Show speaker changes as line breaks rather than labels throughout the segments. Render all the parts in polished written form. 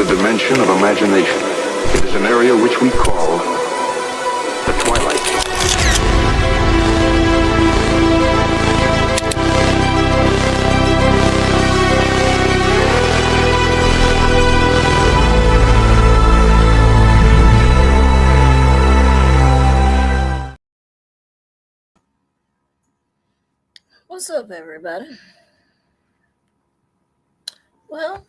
dimension of imagination. It is an area which we call the twilight zone.
What's up, everybody? Well,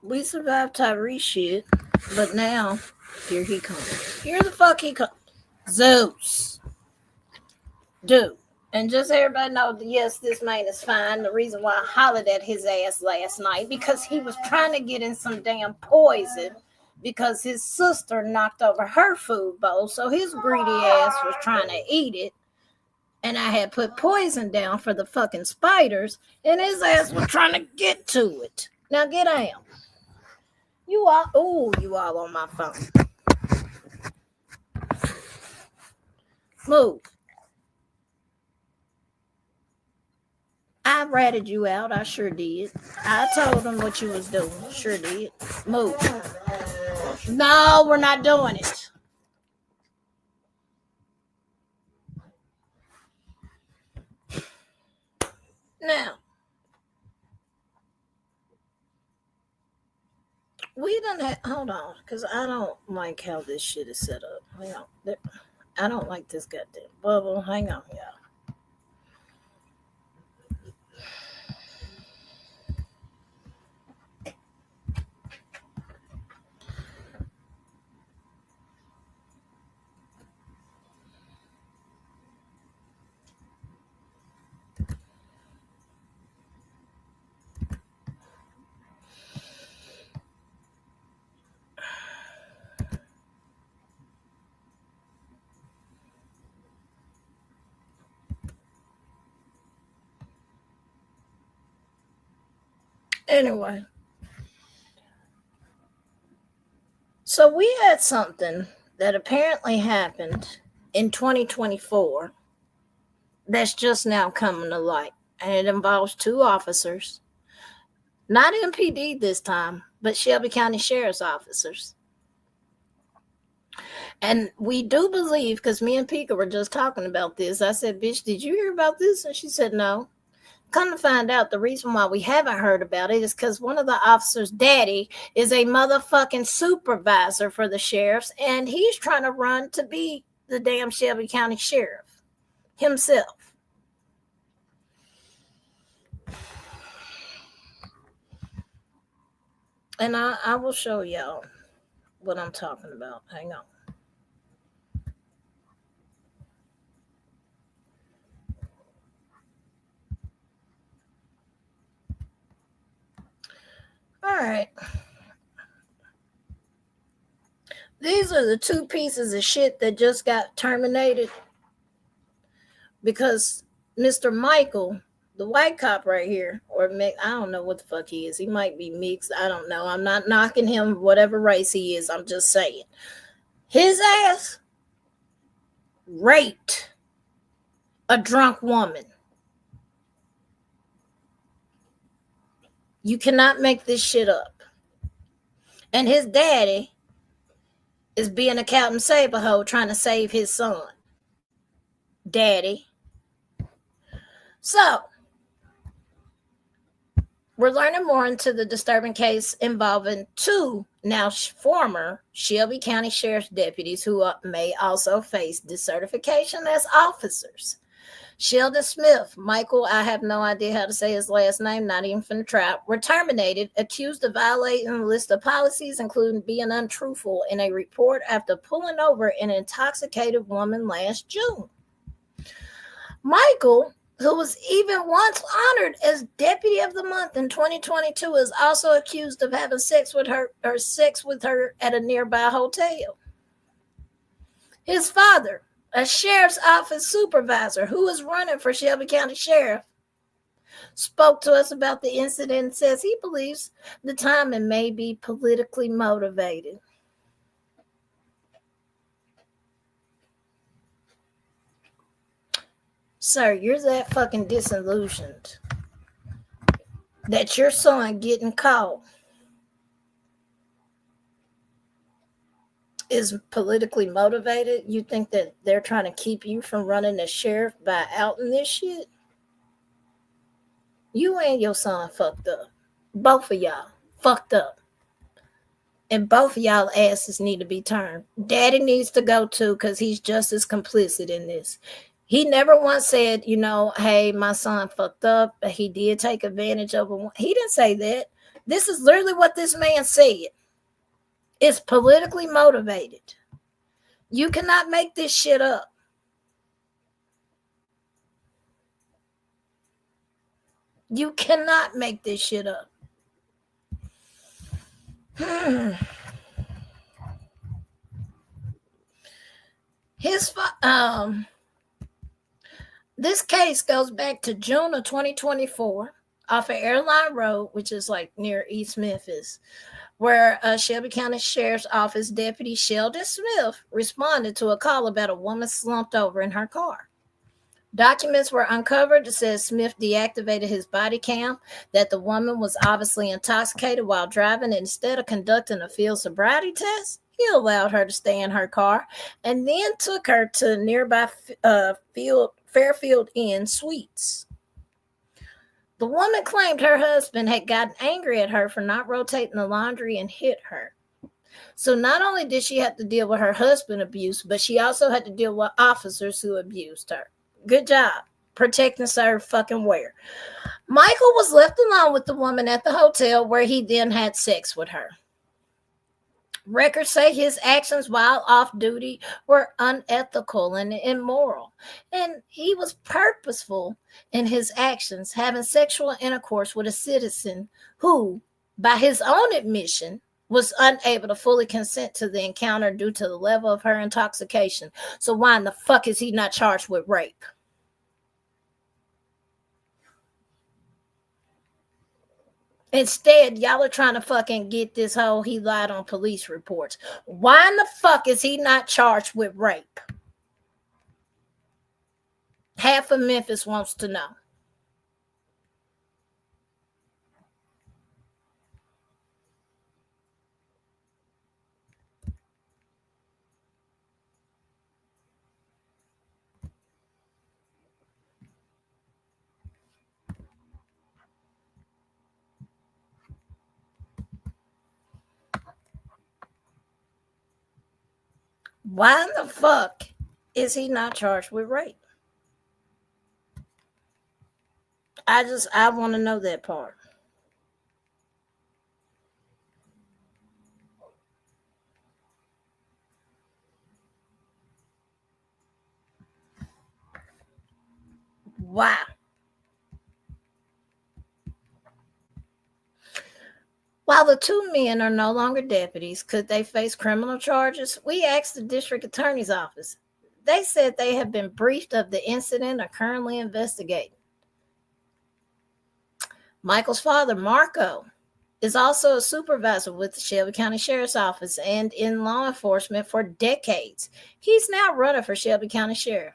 we survived Tyrese shit, but now here he comes. Here the fuck he comes. Zeus. Dude. And just so everybody know, yes, this man is fine. The reason why I hollered at his ass last night, because he was trying to get in some damn poison because his sister knocked over her food bowl, so his greedy ass was trying to eat it. And I had put poison down for the fucking spiders, and his ass was trying to get to it. Now get down. You all on my phone. Move. I ratted you out. I sure did. I told him what you was doing. Sure did. Move. No, we're not doing it. Now, we done had, hold on, because I don't like how this shit is set up. Hang on. I don't like this goddamn bubble. Hang on, y'all. Anyway, so we had something that apparently happened in 2024 that's just now coming to light, and it involves two officers, not MPD this time, but Shelby County Sheriff's officers. And we do believe, because me and Pika were just talking about this, I said, bitch, did you hear about this? And she said, no. Come to find out, the reason why we haven't heard about it is because one of the officers' daddy is a motherfucking supervisor for the sheriffs, and he's trying to run to be the damn Shelby County Sheriff himself. And I will show y'all what I'm talking about. Hang on. All right. These are the two pieces of shit that just got terminated because Mr. Michael, the white cop right here, or I don't know what the fuck he is. He might be mixed. I don't know. I'm not knocking him, whatever race he is. I'm just saying. His ass raped a drunk woman. You cannot make this shit up. And his daddy is being a Captain Saberho trying to save his son. Daddy. So, we're learning more into the disturbing case involving two now former Shelby County Sheriff's deputies who may also face decertification as officers. Sheldon Smith, Michael, I have no idea how to say his last name, not even from the trap, were terminated, accused of violating a list of policies, including being untruthful in a report after pulling over an intoxicated woman last June. Michael, who was even once honored as Deputy of the Month in 2022, is also accused of having sex with her at a nearby hotel. His father, a sheriff's office supervisor who is running for Shelby County Sheriff, spoke to us about the incident and says he believes the timing may be politically motivated. Sir, you're that fucking disillusioned. that your son getting caught is politically motivated? You think that they're trying to keep you from running as sheriff by outing this shit? You and your son fucked up. Both of y'all fucked up. And both of y'all asses need to be turned. Daddy needs to go too, because he's just as complicit in this. He never once said, hey, my son fucked up. He did take advantage of him. He didn't say that. This is literally what this man said. It's politically motivated. You cannot make this shit up. You cannot make this shit up. This case goes back to June of 2024 off of Airline Road, which is like near East Memphis, where Shelby County Sheriff's Office Deputy Sheldon Smith responded to a call about a woman slumped over in her car. Documents were uncovered that says Smith deactivated his body cam, that the woman was obviously intoxicated while driving, and instead of conducting a field sobriety test, he allowed her to stay in her car and then took her to nearby Fairfield Inn Suites. The woman claimed her husband had gotten angry at her for not rotating the laundry and hit her. So not only did she have to deal with her husband abuse, but she also had to deal with officers who abused her. Good job. Protect and serve fucking where. Michael was left alone with the woman at the hotel where he then had sex with her. Records say his actions while off duty were unethical and immoral, and he was purposeful in his actions, having sexual intercourse with a citizen who, by his own admission, was unable to fully consent to the encounter due to the level of her intoxication. So why in the fuck is he not charged with rape? Instead, y'all are trying to fucking get this whole he lied on police reports. Why in the fuck is he not charged with rape? Half of Memphis wants to know. Why in the fuck is he not charged with rape? I want to know that part. Wow. While the two men are no longer deputies, could they face criminal charges? We asked the district attorney's office. They said they have been briefed of the incident and are currently investigating. Michael's father, Marco, is also a supervisor with the Shelby County Sheriff's Office and in law enforcement for decades. He's now running for Shelby County Sheriff.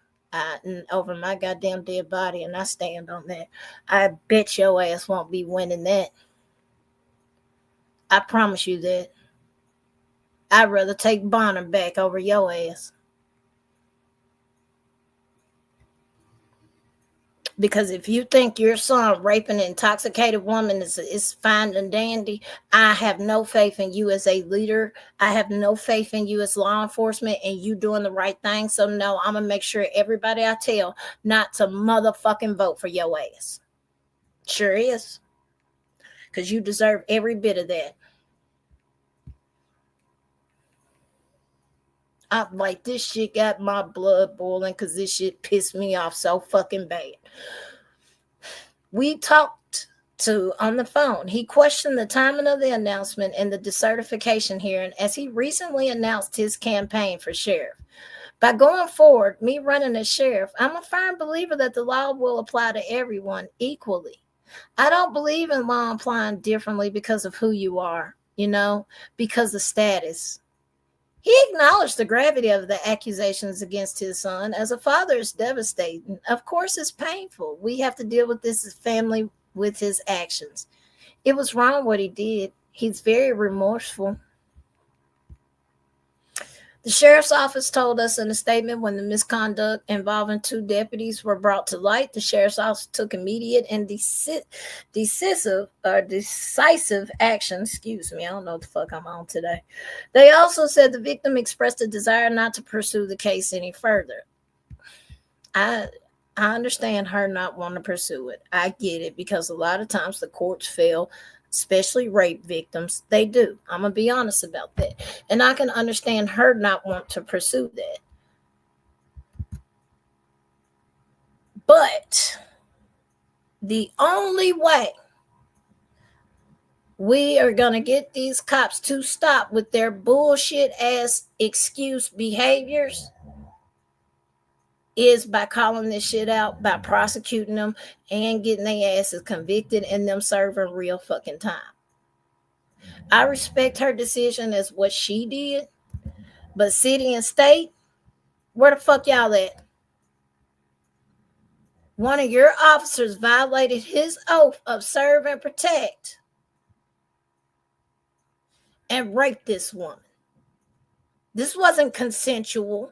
Over my goddamn dead body, and I stand on that. I bet your ass won't be winning that. I promise you that. I'd rather take Bonner back over your ass. Because if you think your son raping an intoxicated woman is fine and dandy, I have no faith in you as a leader. I have no faith in you as law enforcement and you doing the right thing. So no, I'm going to make sure everybody I tell not to motherfucking vote for your ass. Sure is. Because you deserve every bit of that. I'm like, this shit got my blood boiling because this shit pissed me off so fucking bad. We talked to on the phone. He questioned the timing of the announcement and the decertification hearing as he recently announced his campaign for sheriff. By going forward, me running as sheriff, I'm a firm believer that the law will apply to everyone equally. I don't believe in law applying differently because of who you are, because of status. He acknowledged the gravity of the accusations against his son. As a father, it's devastating. Of course, it's painful. We have to deal with this as family with his actions. It was wrong what he did. He's very remorseful. The sheriff's office told us in a statement when the misconduct involving 2 deputies were brought to light, the sheriff's office took immediate and decisive action. Excuse me, I don't know what the fuck I'm on today. They also said the victim expressed a desire not to pursue the case any further. I understand her not wanting to pursue it. I get it, because a lot of times the courts fail, especially rape victims. They do. I'm going to be honest about that. And I can understand her not want to pursue that. But the only way we are going to get these cops to stop with their bullshit ass excuse behaviors is by calling this shit out, by prosecuting them and getting their asses convicted and them serving real fucking time. I respect her decision as what she did, but city and state, where the fuck y'all at? One of your officers violated his oath of serve and protect and raped this woman. This wasn't consensual.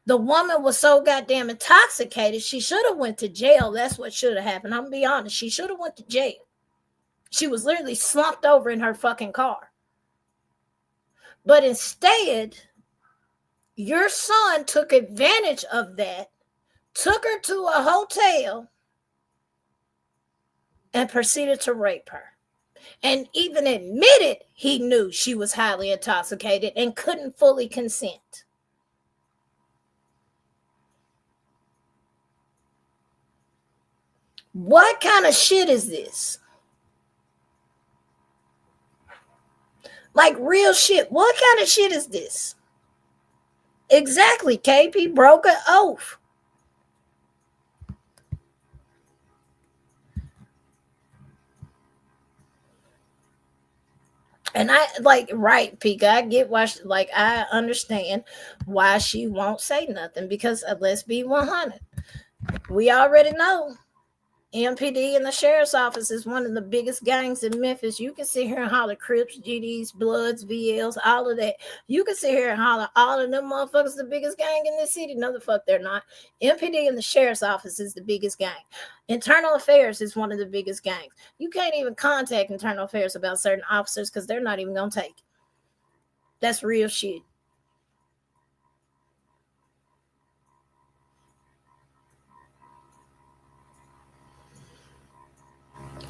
The woman was so goddamn intoxicated, she should have went to jail. That's what should have happened. I'm gonna be honest. She should have went to jail. She was literally slumped over in her fucking car. But instead, your son took advantage of that, took her to a hotel, and proceeded to rape her. And even admitted he knew she was highly intoxicated and couldn't fully consent. What kind of shit is this? Like real shit. What kind of shit is this? Exactly, KP broke an oath. And I like, right, Pika, I get why, I understand why she won't say nothing, because let's be 100. We already know MPD and the sheriff's office is one of the biggest gangs in Memphis. You can sit here and holler Crips, GDs, Bloods, VLs, all of that. You can sit here and holler all of them motherfuckers the biggest gang in this city. No, the fuck they're not. MPD and the sheriff's office is the biggest gang. Internal affairs is one of the biggest gangs. You can't even contact internal affairs about certain officers because they're not even going to take it. That's real shit.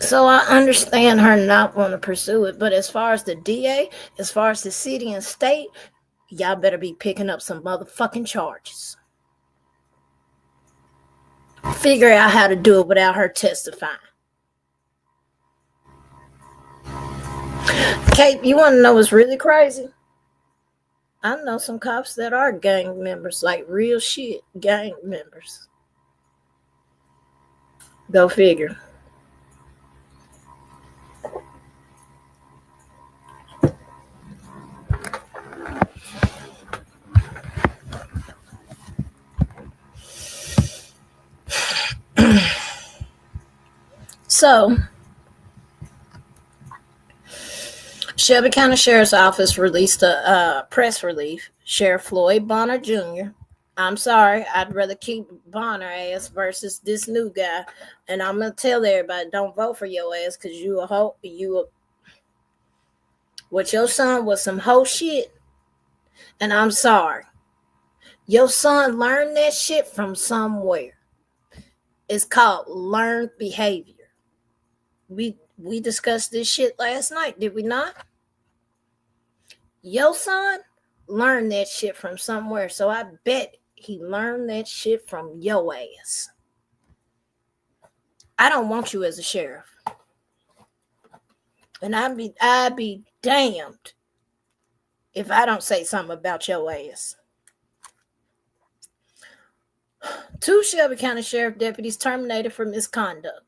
So I understand her not want to pursue it, but as far as the DA, as far as the city and state, y'all better be picking up some motherfucking charges. Figure out how to do it without her testifying. Kate, you want to know what's really crazy? I know some cops that are gang members, like real shit gang members. Go figure. So, Shelby County Sheriff's Office released a press release. Sheriff Floyd Bonner Jr. I'm sorry, I'd rather keep Bonner ass versus this new guy. And I'm going to tell everybody, don't vote for your ass because what your son was some whole shit. And I'm sorry. Your son learned that shit from somewhere. It's called learned behavior. We discussed this shit last night, did we not? Your son learned that shit from somewhere, so I bet he learned that shit from your ass. I don't want you as a sheriff. And I'd be damned if I don't say something about your ass. 2 Shelby County Sheriff deputies terminated for misconduct.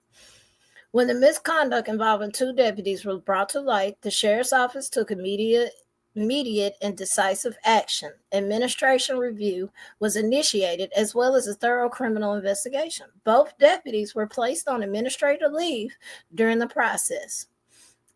When the misconduct involving 2 deputies was brought to light, the sheriff's office took immediate and decisive action. Administration review was initiated, as well as a thorough criminal investigation. Both deputies were placed on administrative leave during the process.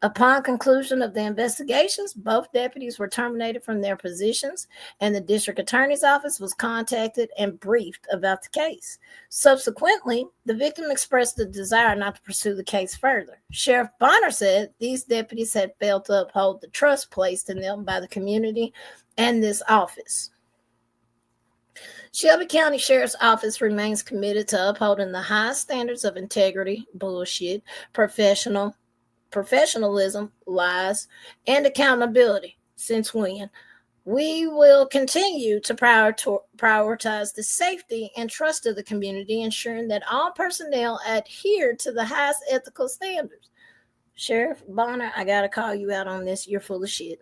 Upon conclusion of the investigations, both deputies were terminated from their positions, and the district attorney's office was contacted and briefed about the case. Subsequently, the victim expressed the desire not to pursue the case further. Sheriff Bonner said these deputies had failed to uphold the trust placed in them by the community and this office. Shelby County Sheriff's Office remains committed to upholding the highest standards of integrity, bullshit, professionalism, lies, and accountability. Since when? We will continue to prioritize the safety and trust of the community, ensuring that all personnel adhere to the highest ethical standards. Sheriff Bonner, I gotta call you out on this. You're full of shit.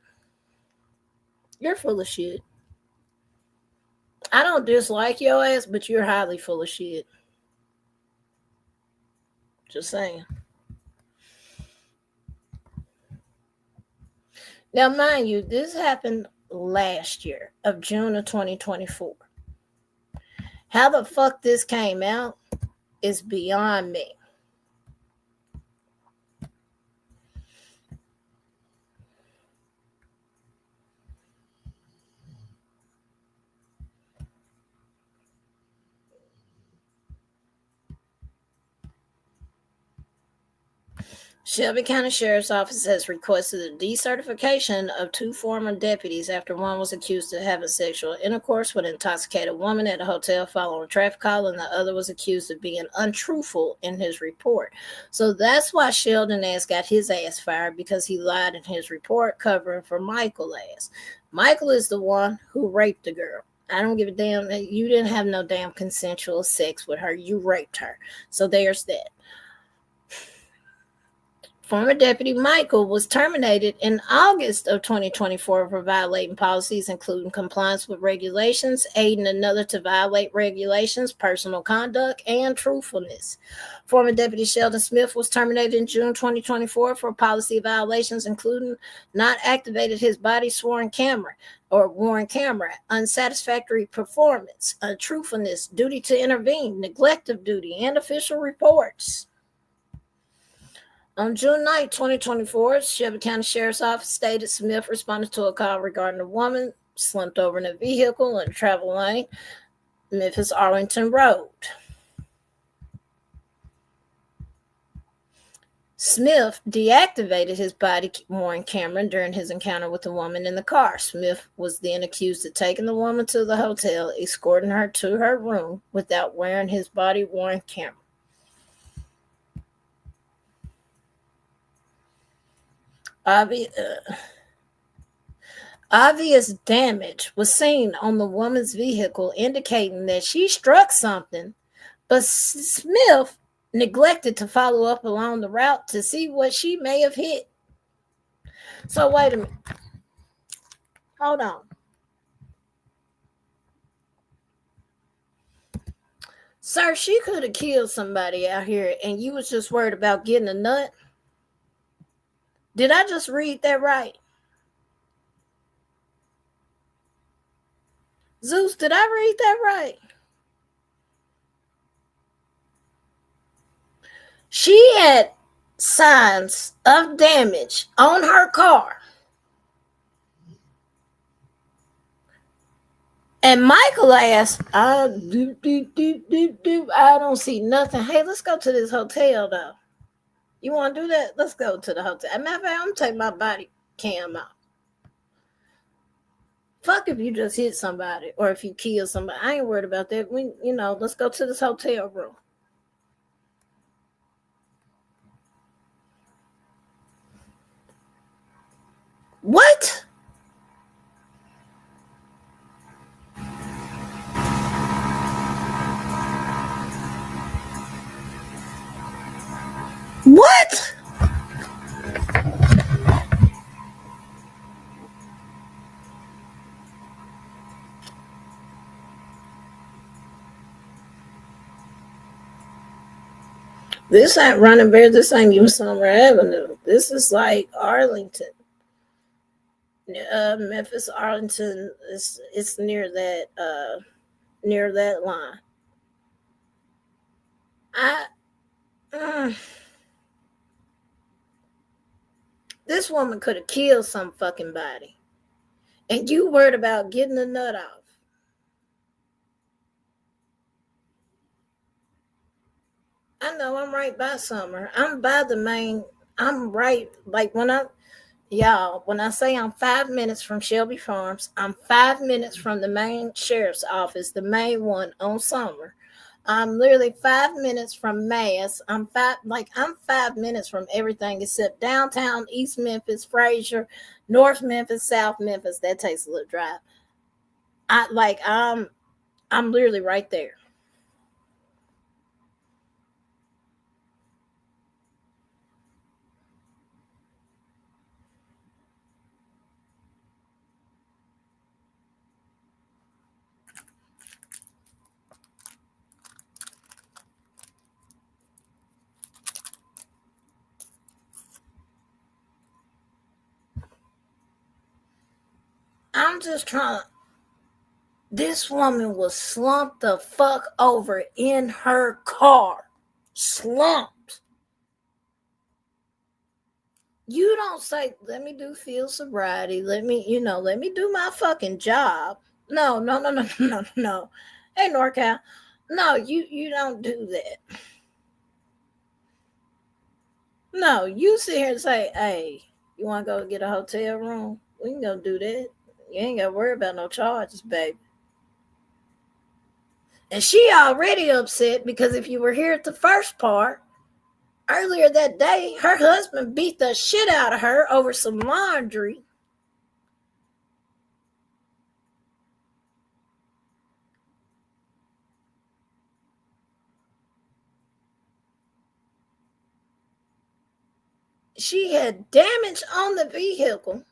You're full of shit. I don't dislike your ass, but you're highly full of shit. Just saying. Now, mind you, this happened last year of June of 2024. How the fuck this came out is beyond me. Shelby County Sheriff's Office has requested a decertification of 2 former deputies after one was accused of having sexual intercourse with an intoxicated woman at a hotel following a traffic call, and the other was accused of being untruthful in his report. So that's why Sheldon ass got his ass fired, because he lied in his report covering for Michael ass. Michael is the one who raped the girl. I don't give a damn. You didn't have no damn consensual sex with her. You raped her. So there's that. Former Deputy Michael was terminated in August of 2024 for violating policies, including compliance with regulations, aiding another to violate regulations, personal conduct, and truthfulness. Former Deputy Sheldon Smith was terminated in June 2024 for policy violations, including not activated his body worn camera, unsatisfactory performance, untruthfulness, duty to intervene, neglect of duty, and official reports. On June 9, 2024, Shelby County Sheriff's Office stated Smith responded to a call regarding a woman slumped over in a vehicle in a travel lane, Memphis Arlington Road. Smith deactivated his body-worn camera during his encounter with the woman in the car. Smith was then accused of taking the woman to the hotel, escorting her to her room without wearing his body-worn camera. Obvious damage was seen on the woman's vehicle, indicating that she struck something, but Smith neglected to follow up along the route to see what she may have hit. So wait a minute. Hold on. Sir, she could have killed somebody out here and you was just worried about getting a nut? Did I just read that right? Zeus, did I read that right? She had signs of damage on her car. And Michael asked, I don't see nothing. Hey, let's go to this hotel, though. You want to do that? Let's go to the hotel. As a matter of fact, I'm going to take my body cam out. Fuck if you just hit somebody or if you kill somebody. I ain't worried about that. Let's go to this hotel room. What? What? This ain't Running Bear. This ain't even Summer Avenue. This is like Arlington. Memphis, Arlington. It's near that line. This woman could have killed some fucking body. And you worried about getting the nut off. I know I'm right by Summer. I'm by the main. I'm right. Like when I say I'm 5 minutes from Shelby Farms, I'm 5 minutes from the main sheriff's office, the main one on Summer. I'm literally 5 minutes from Mass. I'm 5 minutes from everything except downtown, East Memphis, Frazier, North Memphis, South Memphis. That takes a little drive. I'm literally right there. I'm just trying. This woman was slumped the fuck over in her car. Slumped. You don't say, let me do field sobriety. Let me do my fucking job. No. Hey, NorCal. No, you don't do that. No, you sit here and say, hey, you want to go get a hotel room? We can go do that. You ain't got to worry about no charges, baby. And she already upset because if you were here at the first part, earlier that day, her husband beat the shit out of her over some laundry. She had damage on the vehicle.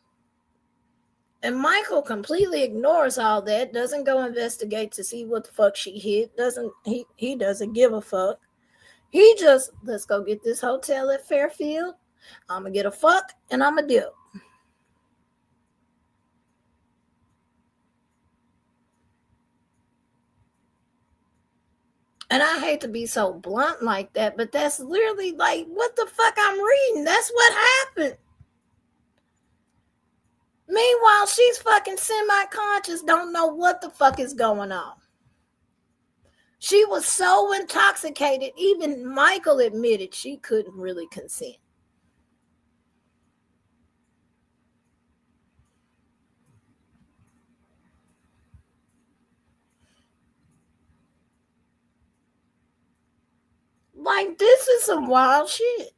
And Michael completely ignores all that, doesn't go investigate to see what the fuck she hit, he doesn't give a fuck. He just, let's go get this hotel at Fairfield. I'm going to get a fuck and I'm going to dip. And I hate to be so blunt like that, but that's literally like what the fuck I'm reading. That's what happened. Meanwhile, she's fucking semi-conscious, don't know what the fuck is going on. She was so intoxicated, even Michael admitted she couldn't really consent. Like, this is some wild shit.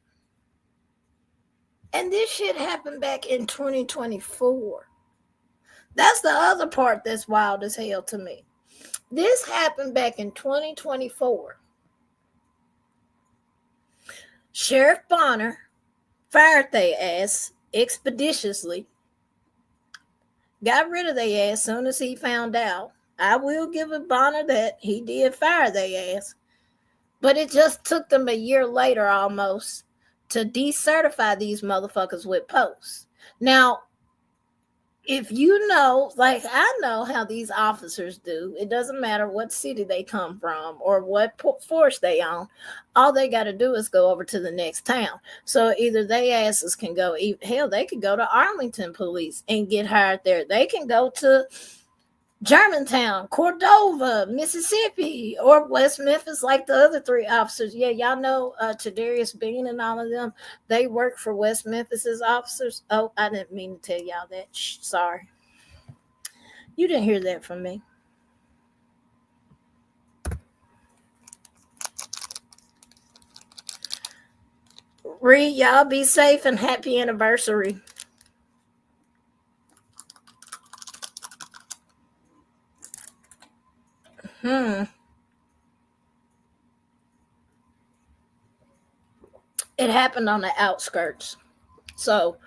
And this shit happened back in 2024. That's the other part that's wild as hell to me. This happened back in 2024. Sheriff Bonner fired their ass expeditiously. Got rid of their ass as soon as he found out. I will give a Bonner that he did fire their ass. But it just took them a year later almost to decertify these motherfuckers with posts. Now, if you know, like I know how these officers do, it doesn't matter what city they come from or what force they on. All they got to do is go over to the next town. So either they asses can go, hell, they could go to Arlington Police and get hired there. They can go to Germantown, Cordova, Mississippi, or West Memphis, like the other three officers. Yeah, y'all know Tadarius Bean and all of them. They work for West Memphis's officers. Oh, I didn't mean to tell y'all that. Sorry. You didn't hear that from me. Reed, y'all be safe and happy anniversary. It happened on the outskirts. So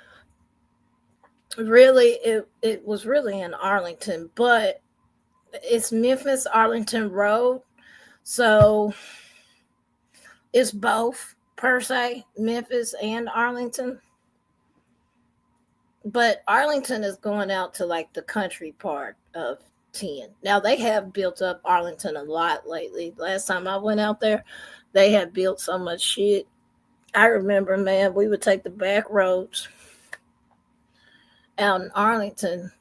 really it was really in Arlington, but it's Memphis Arlington Road. So it's both per se, Memphis and Arlington. But Arlington is going out to like the country part of 10. Now they have built up Arlington a lot lately. Last time I went out there, they had built so much shit. I remember, man, we would take the back roads out in Arlington.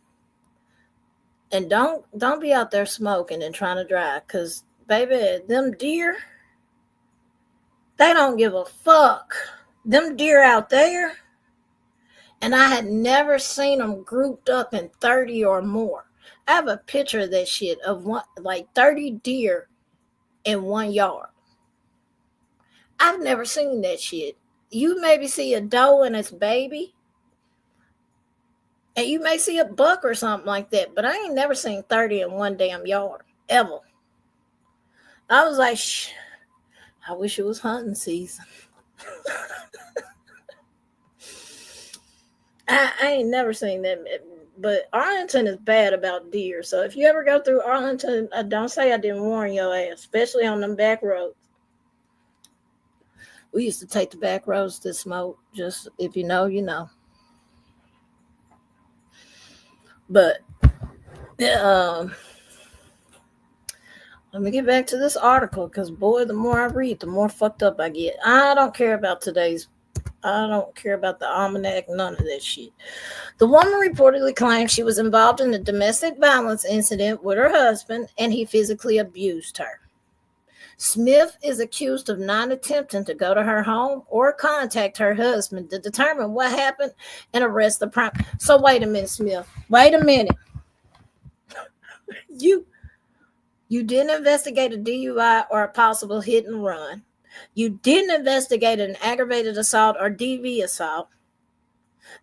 And don't be out there smoking and trying to drive, because baby, them deer, they don't give a fuck. Them deer out there, and I had never seen them grouped up in 30 or more. I have a picture of that shit of one, like 30 deer in 1 yard. I've never seen that shit. You maybe see a doe and its baby, and you may see a buck or something like that, but I ain't never seen 30 in one damn yard, ever. I was like, I wish it was hunting season. I ain't never seen that, but Arlington is bad about deer. So if you ever go through Arlington, don't say I didn't warn your ass, especially on them back roads. We used to take the back roads to smoke. Just if you know, you know. But let me get back to this article, because boy, the more I read, the more fucked up I get. I don't care about the almanac, none of that shit. The woman reportedly claimed she was involved in a domestic violence incident with her husband, and he physically abused her. Smith is accused of not attempting to go to her home or contact her husband to determine what happened and arrest the prime. So wait a minute, Smith. Wait a minute. You didn't investigate a DUI or a possible hit and run. You didn't investigate an aggravated assault or DV assault.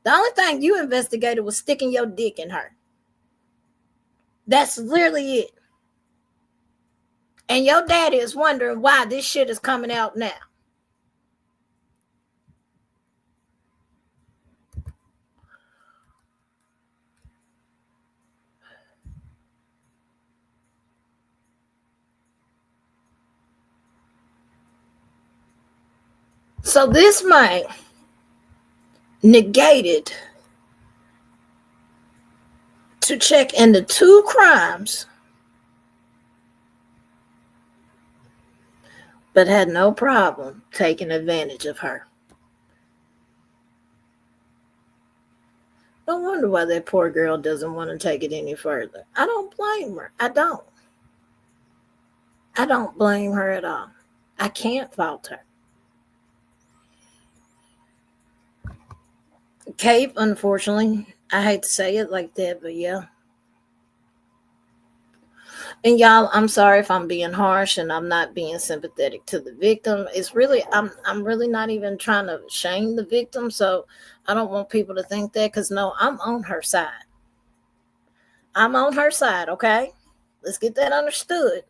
The only thing you investigated was sticking your dick in her. That's literally it. And your daddy is wondering why this shit is coming out now. So this man negated to check into 2 crimes, but had no problem taking advantage of her. No wonder why that poor girl doesn't want to take it any further. I don't blame her. I don't blame her at all. I can't fault her. Cape, unfortunately, I hate to say it like that, but yeah. And y'all, I'm sorry if I'm being harsh and I'm not being sympathetic to the victim. It's really, I'm really not even trying to shame the victim. So I don't want people to think that, because no, I'm on her side. I'm on her side, okay? Let's get that understood.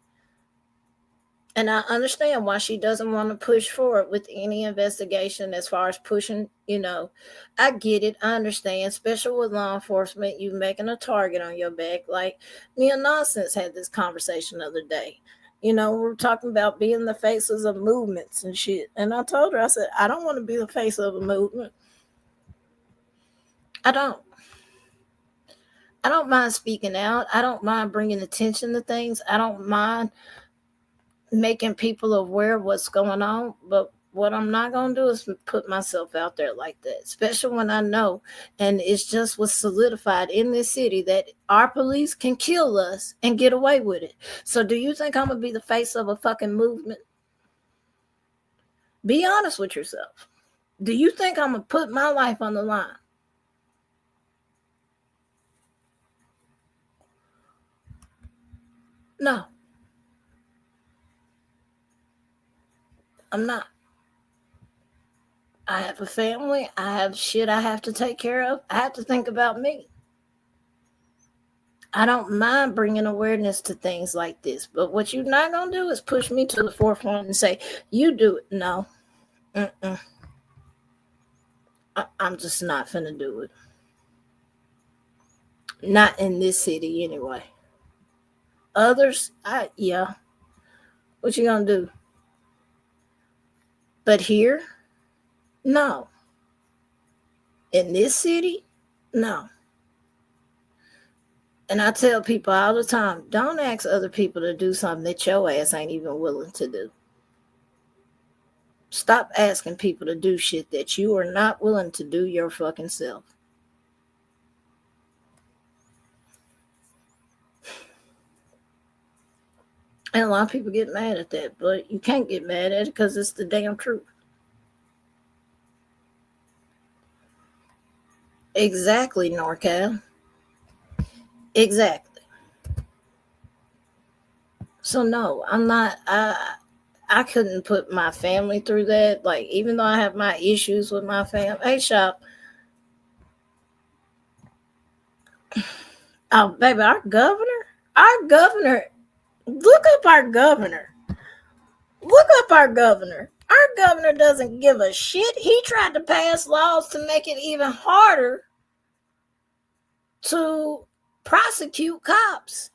And I understand why she doesn't want to push forward with any investigation as far as pushing, I get it. I understand, especially with law enforcement, you making a target on your back. Like me and Nonsense had this conversation the other day. We're talking about being the faces of movements and shit. And I told her, I said, I don't want to be the face of a movement. I don't mind speaking out. I don't mind bringing attention to things. I don't mind making people aware of what's going on, but what I'm not going to do is put myself out there like that, especially when I know, and it's just was solidified in this city, that our police can kill us and get away with it. So do you think I'm going to be the face of a fucking movement? Be honest with yourself. Do you think I'm going to put my life on the line? No. I'm not. I have a family. I have shit I have to take care of. I have to think about me. I don't mind bringing awareness to things like this. But what you're not going to do is push me to the forefront and say, you do it. No. I'm just not finna do it. Not in this city anyway. Others, yeah. What you going to do? But here, no. In this city, no. And I tell people all the time, don't ask other people to do something that your ass ain't even willing to do. Stop asking people to do shit that you are not willing to do your fucking self. And a lot of people get mad at that, but you can't get mad at it because it's the damn truth. Exactly, NorCal. Exactly. So no, I'm not. I couldn't put my family through that. Like, even though I have my issues with my family. Hey, Shop. Oh, baby, our governor. Look up our governor. Look up our governor. Our governor doesn't give a shit. He tried to pass laws to make it even harder to prosecute cops.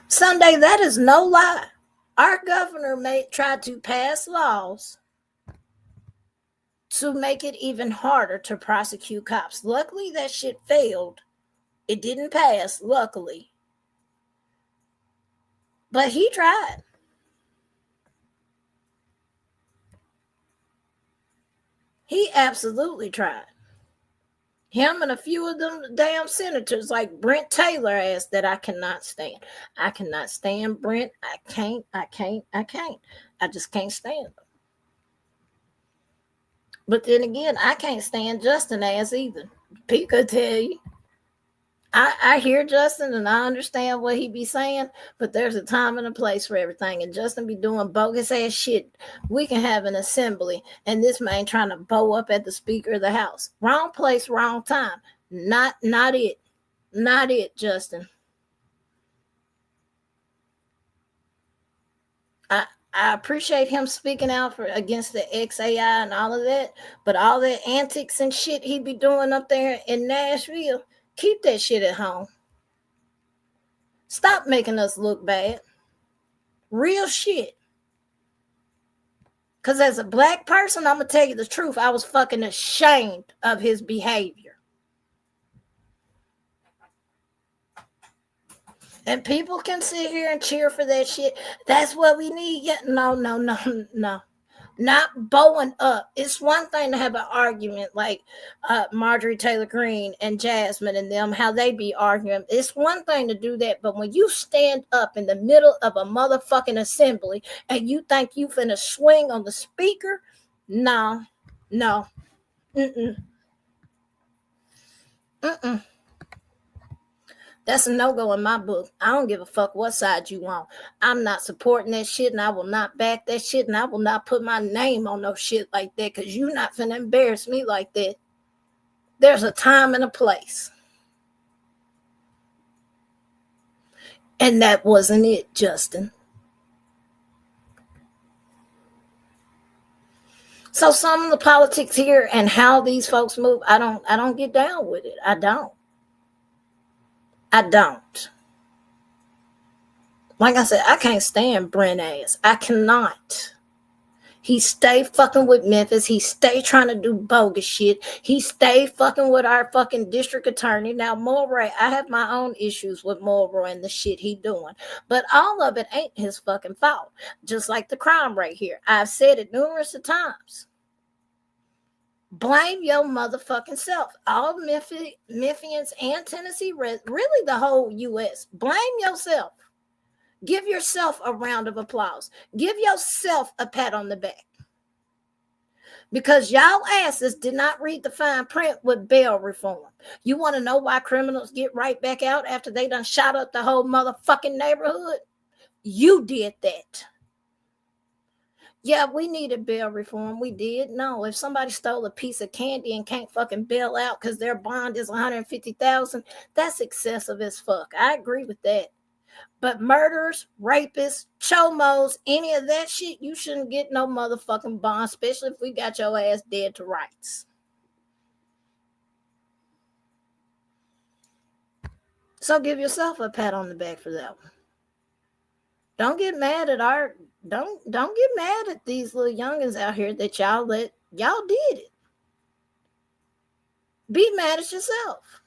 Sunday, that is no lie. Our governor tried to pass laws to make it even harder to prosecute cops. Luckily, that shit failed. It didn't pass, luckily. But he tried. He absolutely tried. Him and a few of them damn senators like Brent Taylor ass that I cannot stand. I cannot stand Brent. I can't. I just can't stand him. But then again, I can't stand Justin ass either. Pete could tell you. I hear Justin and I understand what he be saying, but there's a time and a place for everything. And Justin be doing bogus ass shit. We can have an assembly, and this man trying to bow up at the Speaker of the House. Wrong place, wrong time. Not it. Not it, Justin. I appreciate him speaking out against the XAI and all of that, but all that antics and shit he be doing up there in Nashville, keep that shit at home. Stop making us look bad. Real shit. Because as a black person, I'm going to tell you the truth. I was fucking ashamed of his behavior. And people can sit here and cheer for that shit. That's what we need. Yeah, no. Not bowing up. It's one thing to have an argument like Marjorie Taylor Greene and Jasmine and them, how they be arguing. It's one thing to do that, but when you stand up in the middle of a motherfucking assembly and you think you finna swing on the speaker, no. Mm-mm. That's a no-go in my book. I don't give a fuck what side you on. I'm not supporting that shit, and I will not back that shit, and I will not put my name on no shit like that, because you're not finna embarrass me like that. There's a time and a place. And that wasn't it, Justin. So some of the politics here and how these folks move, I don't get down with it. I don't. Like I said, I can't stand Brent ass. I cannot. He stay fucking with Memphis. He stay trying to do bogus shit. He stay fucking with our fucking district attorney. Now, Mulroy, I have my own issues with Mulroy and the shit he doing. But all of it ain't his fucking fault. Just like the crime rate here. I've said it numerous of times. Blame your motherfucking self. All Memphians and Tennessee, really the whole U.S. Blame yourself. Give yourself a round of applause. Give yourself a pat on the back. Because y'all asses did not read the fine print with bail reform. You want to know why criminals get right back out after they done shot up the whole motherfucking neighborhood? You did that. Yeah, we needed bail reform. We did. No, if somebody stole a piece of candy and can't fucking bail out because their bond is $150,000, that's excessive as fuck. I agree with that. But murderers, rapists, chomos, any of that shit, you shouldn't get no motherfucking bond, especially if we got your ass dead to rights. So give yourself a pat on the back for that one. Don't get mad at don't get mad at these little youngins out here that y'all did it. Be mad at yourself.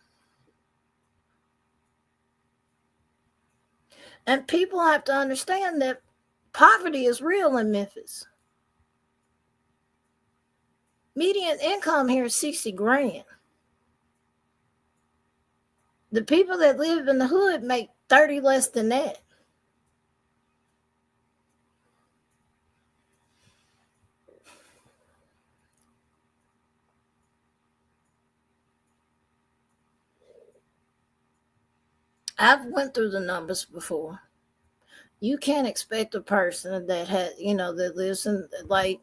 And people have to understand that poverty is real in Memphis. Median income here is $60,000. The people that live in the hood make 30 less than that. I've went through the numbers before. You can't expect a person that has, that lives in like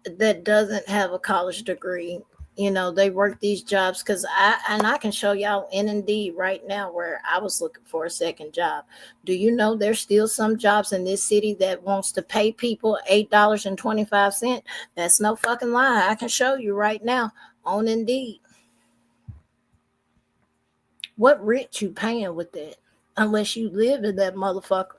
that doesn't have a college degree. They work these jobs because I can show y'all in Indeed right now where I was looking for a second job. Do you know there's still some jobs in this city that wants to pay people $8.25? That's no fucking lie. I can show you right now on Indeed. What rent you paying with that? Unless you live in that motherfucker.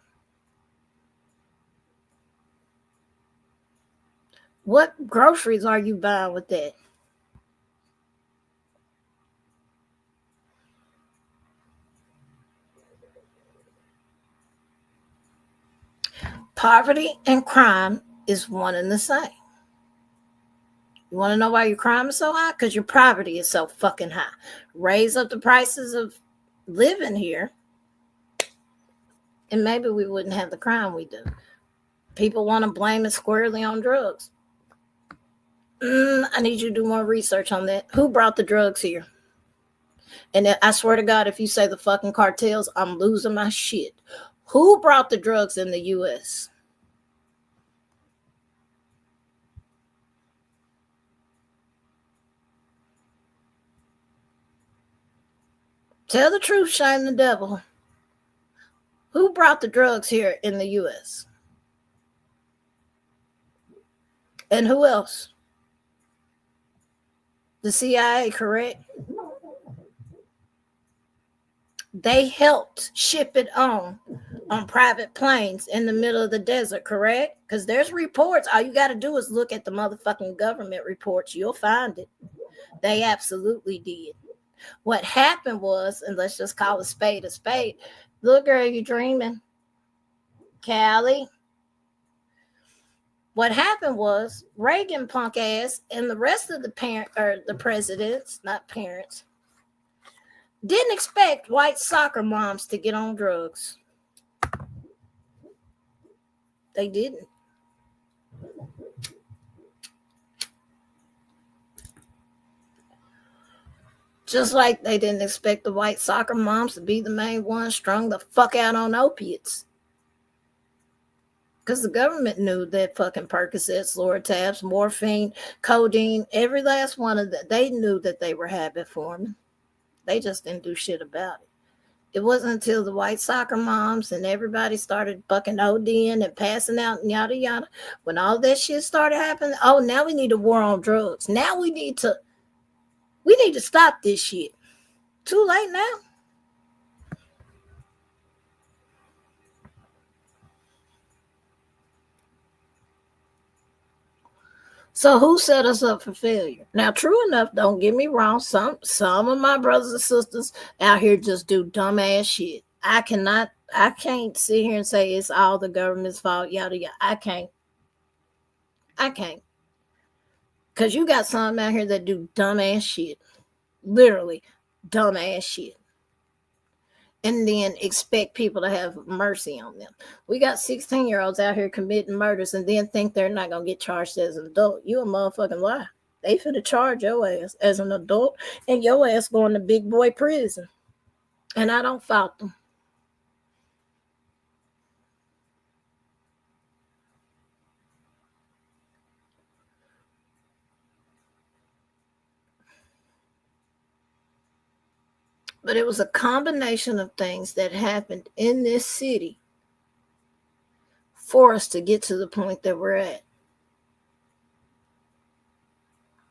What groceries are you buying with that? Poverty and crime is one and the same. You want to know why your crime is so high? Because your poverty is so fucking high. Raise up the prices of living here, and maybe we wouldn't have the crime we do. People want to blame it squarely on drugs. I need you to do more research on that. Who brought the drugs here? And I swear to God, if you say the fucking cartels, I'm losing my shit. Who brought the drugs in the U.S.? Tell the truth, shame the devil. Who brought the drugs here in the U.S.? And who else? The CIA, correct? They helped ship it on private planes in the middle of the desert, correct? Because there's reports. All you got to do is look at the motherfucking government reports. You'll find it. They absolutely did. What happened was, and let's just call a spade a spade. Little girl, you dreaming? Callie? What happened was Reagan punk ass and the rest of the presidents, not parents, didn't expect white soccer moms to get on drugs. They didn't. Just like they didn't expect the white soccer moms to be the main ones strung the fuck out on opiates. Because the government knew that fucking Percocets, Lortabs, morphine, codeine, every last one of that, they knew that they were habit forming. They just didn't do shit about it. It wasn't until the white soccer moms and everybody started fucking ODing and passing out and yada yada. When all that shit started happening, oh, now we need a war on drugs. Now we need to stop this shit. Too late now. So who set us up for failure? Now, true enough, don't get me wrong. Some of my brothers and sisters out here just do dumbass shit. I can't sit here and say it's all the government's fault, yada yada. I can't. Because you got some out here that do dumbass shit. Literally, dumbass shit. And then expect people to have mercy on them. We got 16-year-olds out here committing murders and then think they're not going to get charged as an adult. You a motherfucking lie. They finna charge your ass as an adult and your ass going to big boy prison. And I don't fault them. But it was a combination of things that happened in this city for us to get to the point that we're at.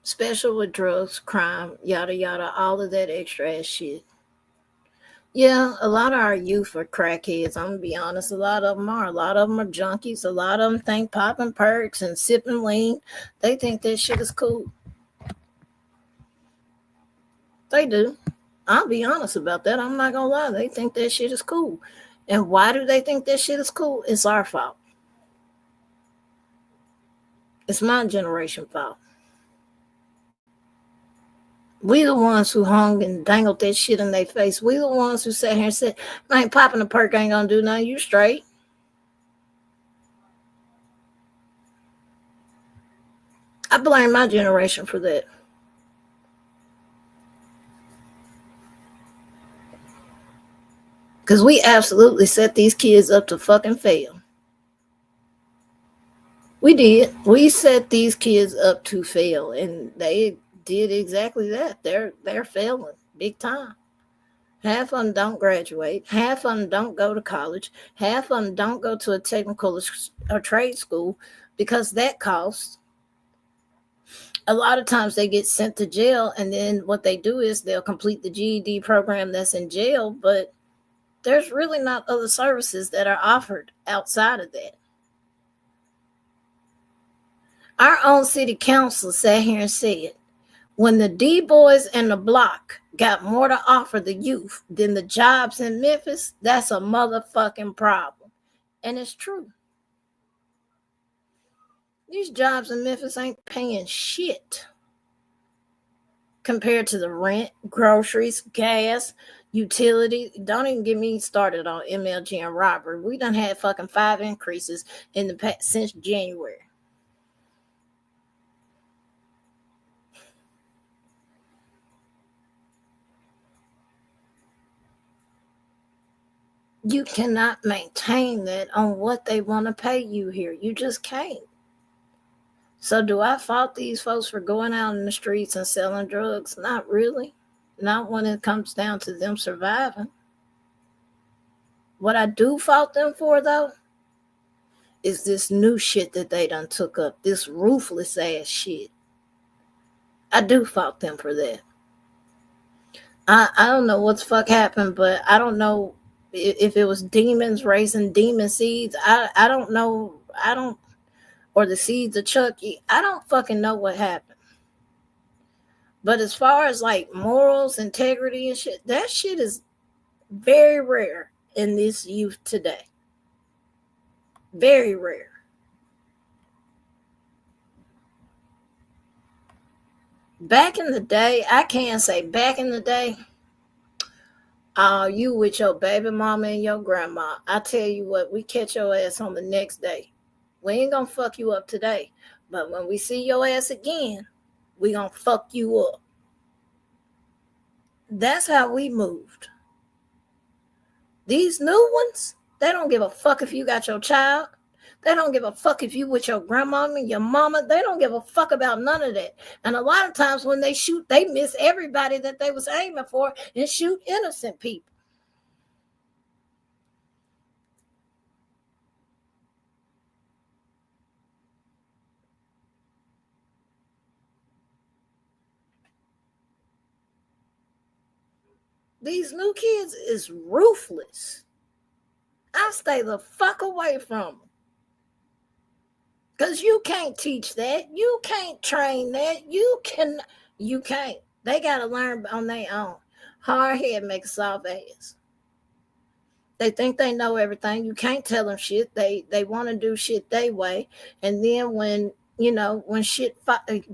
Especially with drugs, crime, yada yada, all of that extra ass shit. Yeah, a lot of our youth are crackheads. I'm gonna be honest. A lot of them are. A lot of them are junkies. A lot of them think popping perks and sipping lean. They think that shit is cool. They do. I'll be honest about that. I'm not gonna lie. They think that shit is cool. And why do they think that shit is cool? It's our fault. It's my generation fault. We the ones who hung and dangled that shit in their face. We the ones who sat here and said, I ain't popping a perk, ain't gonna do nothing. You straight. I blame my generation for that. Because we absolutely set these kids up to fucking fail. We did. We set these kids up to fail, and they did exactly that. They're failing big time. Half of them don't graduate. Half of them don't go to college. Half of them don't go to a technical or trade school because that costs. A lot of times they get sent to jail, and then what they do is they'll complete the GED program that's in jail, but there's really not other services that are offered outside of that. Our own city council sat here and said, when the D boys and the block got more to offer the youth than the jobs in Memphis, that's a motherfucking problem. And it's true. These jobs in Memphis ain't paying shit compared to the rent, groceries, gas, utility. Don't even get me started on MLG and robbery. We done had fucking 5 increases in the past since January. You cannot maintain that on what they want to pay you here. You just can't. So do I fault these folks for going out in the streets and selling drugs? Not really. Not when it comes down to them surviving. What I do fault them for, though, is this new shit that they done took up. This ruthless ass shit. I do fault them for that. I don't know what the fuck happened, but I don't know if it was demons raising demon seeds. I don't know. Or the seeds of Chucky. I don't fucking know what happened. But as far as like morals, integrity and shit, that shit is very rare in this youth today. Very rare. Back in the day, I can say back in the day, you with your baby mama and your grandma, I tell you what, we catch your ass on the next day. We ain't gonna fuck you up today. But when we see your ass again, we gonna fuck you up. That's how we moved. These new ones, they don't give a fuck if you got your child. They don't give a fuck if you with your grandmama and your mama. They don't give a fuck about none of that. And a lot of times when they shoot, they miss everybody that they was aiming for and shoot innocent people. These new kids is ruthless. I stay the fuck away from them. Because you can't teach that. You can't train that. You can't. They got to learn on their own. Hard head make a soft ass. They think they know everything. You can't tell them shit. They want to do shit their way. And then when shit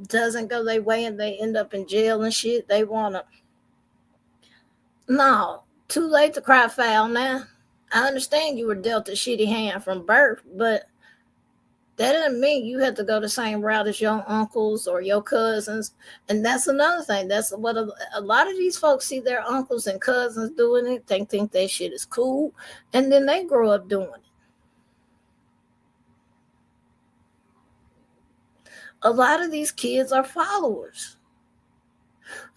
doesn't go their way and they end up in jail and shit, they want to. No, too late to cry foul now. I understand you were dealt a shitty hand from birth, but that doesn't mean you have to go the same route as your uncles or your cousins. And that's another thing. That's what a lot of these folks see their uncles and cousins doing it. They think that shit is cool. And then they grow up doing it. A lot of these kids are followers.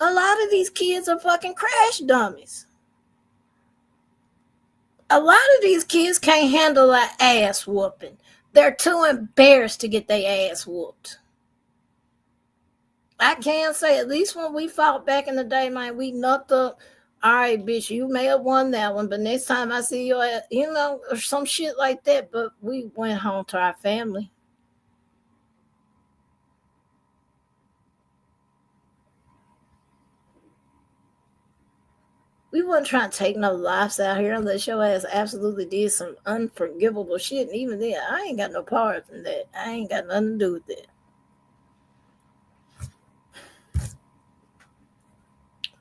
A lot of these kids are fucking crash dummies. A lot of these kids can't handle an ass whooping. They're too embarrassed to get their ass whooped. I can say, at least when we fought back in the day, man, we knocked up. All right, bitch, you may have won that one, but next time I see your ass, or some shit like that. But we went home to our family. We wasn't trying to take no lives out here unless your ass absolutely did some unforgivable shit. And even then, I ain't got no part in that. I ain't got nothing to do with that.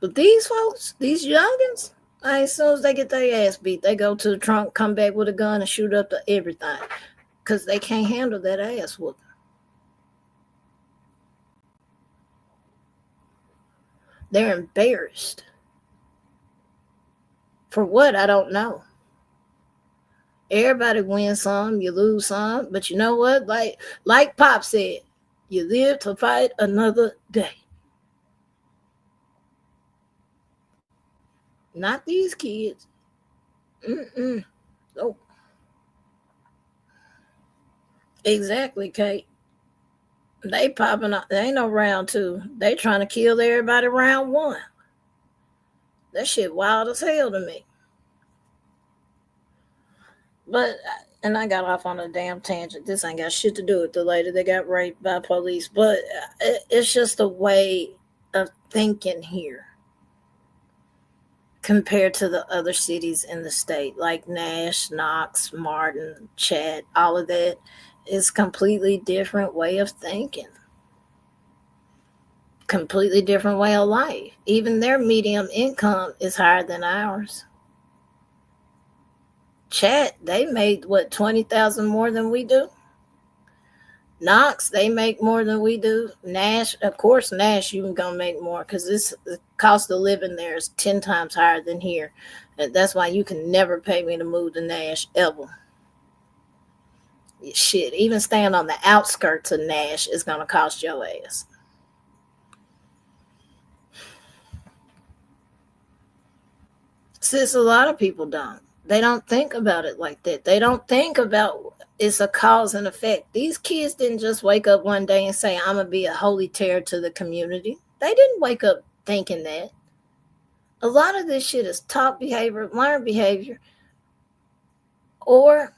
But these folks, these youngins, as soon as they get their ass beat, they go to the trunk, come back with a gun, and shoot up to everything. Because they can't handle that ass whooping. They're embarrassed. For what? I don't know. Everybody wins some, you lose some. But you know what? Like Pop said, you live to fight another day. Not these kids. Mm-mm. Oh, exactly, Kate. They popping up. They ain't no round two. They trying to kill everybody round one. That shit wild as hell to me. But and I got off on a damn tangent. This ain't got shit to do with the lady that got raped by police. But it's just a way of thinking here compared to the other cities in the state, like Nash, Knox, Martin, Chat. All of that is completely different way of thinking. Completely different way of life. Even their medium income is higher than ours. Chat, they made what 20,000 more than we do. Knox, they make more than we do. Nash, of course, Nash, you can go make more because the cost of living there is 10 times higher than here. And that's why you can never pay me to move to Nash ever. Shit, even staying on the outskirts of Nash is going to cost your ass. Since a lot of people don't. They don't think about it like that. They don't think about it's a cause and effect. These kids didn't just wake up one day and say, I'm going to be a holy terror to the community. They didn't wake up thinking that. A lot of this shit is taught behavior, learned behavior, or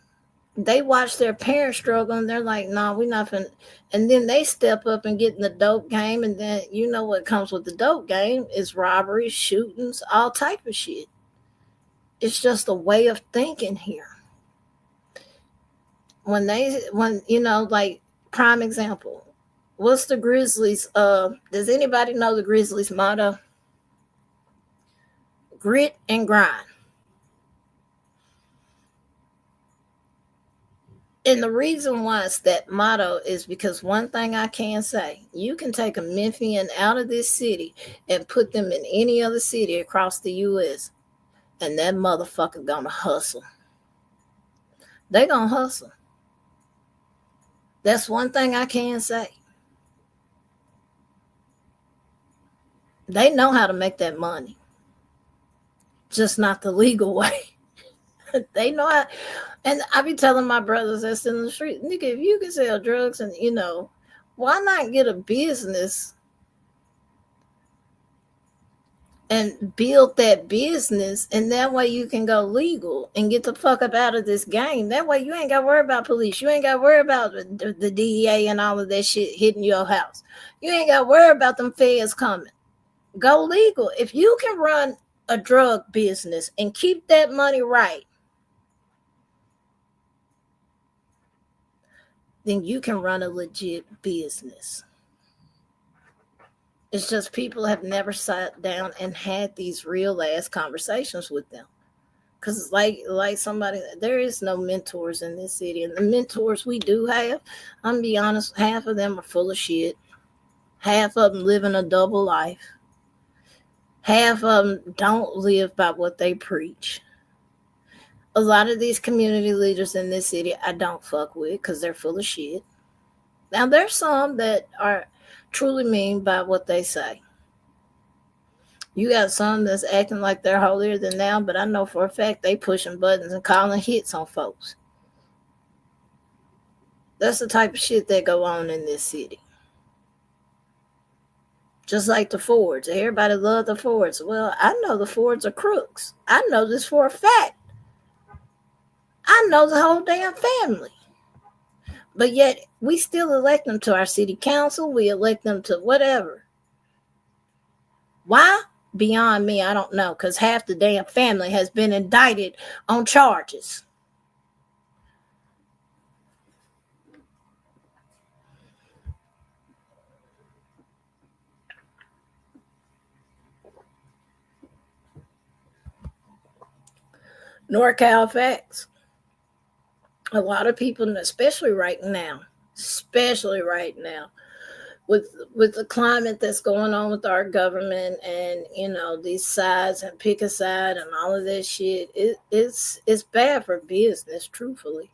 they watch their parents struggle and they're like, nah, we're not finna. And then they step up and get in the dope game. And then you know what comes with the dope game is robberies, shootings, all type of shit. It's just a way of thinking here. When like prime example, what's the Grizzlies? Does anybody know the Grizzlies motto? Grit and grind. And the reason why it's that motto is because one thing I can say, you can take a Memphian out of this city and put them in any other city across the U.S. and that motherfucker gonna hustle. They gonna hustle. That's one thing I can say. They know how to make that money, just not the legal way. They know how. And I be telling my brothers that's in the street, nigga, if you can sell drugs and, why not get a business and build that business, and that way you can go legal and get the fuck up out of this game. That way you ain't got to worry about police. You ain't got to worry about the DEA and all of that shit hitting your house. You ain't got to worry about them feds coming. Go legal. If you can run a drug business and keep that money right, then you can run a legit business. It's just people have never sat down and had these real ass conversations with them. Because like somebody, there is no mentors in this city. And the mentors we do have, I'm going to be honest, half of them are full of shit. Half of them living a double life. Half of them don't live by what they preach. A lot of these community leaders in this city I don't fuck with because they're full of shit. Now, there's some that are truly mean by what they say. You got some that's acting like they're holier than thou, but I know for a fact they pushing buttons and calling hits on folks. That's the type of shit that go on in this city. Just like the Fords. Everybody love the Fords. Well, I know the Fords are crooks. I know this for a fact. I know the whole damn family. But yet, we still elect them to our city council. We elect them to whatever. Why? Beyond me, I don't know. Because half the damn family has been indicted on charges. NorCal facts. A lot of people, especially right now, with the climate that's going on with our government and these sides and pick a side and all of that shit, it's bad for business, truthfully.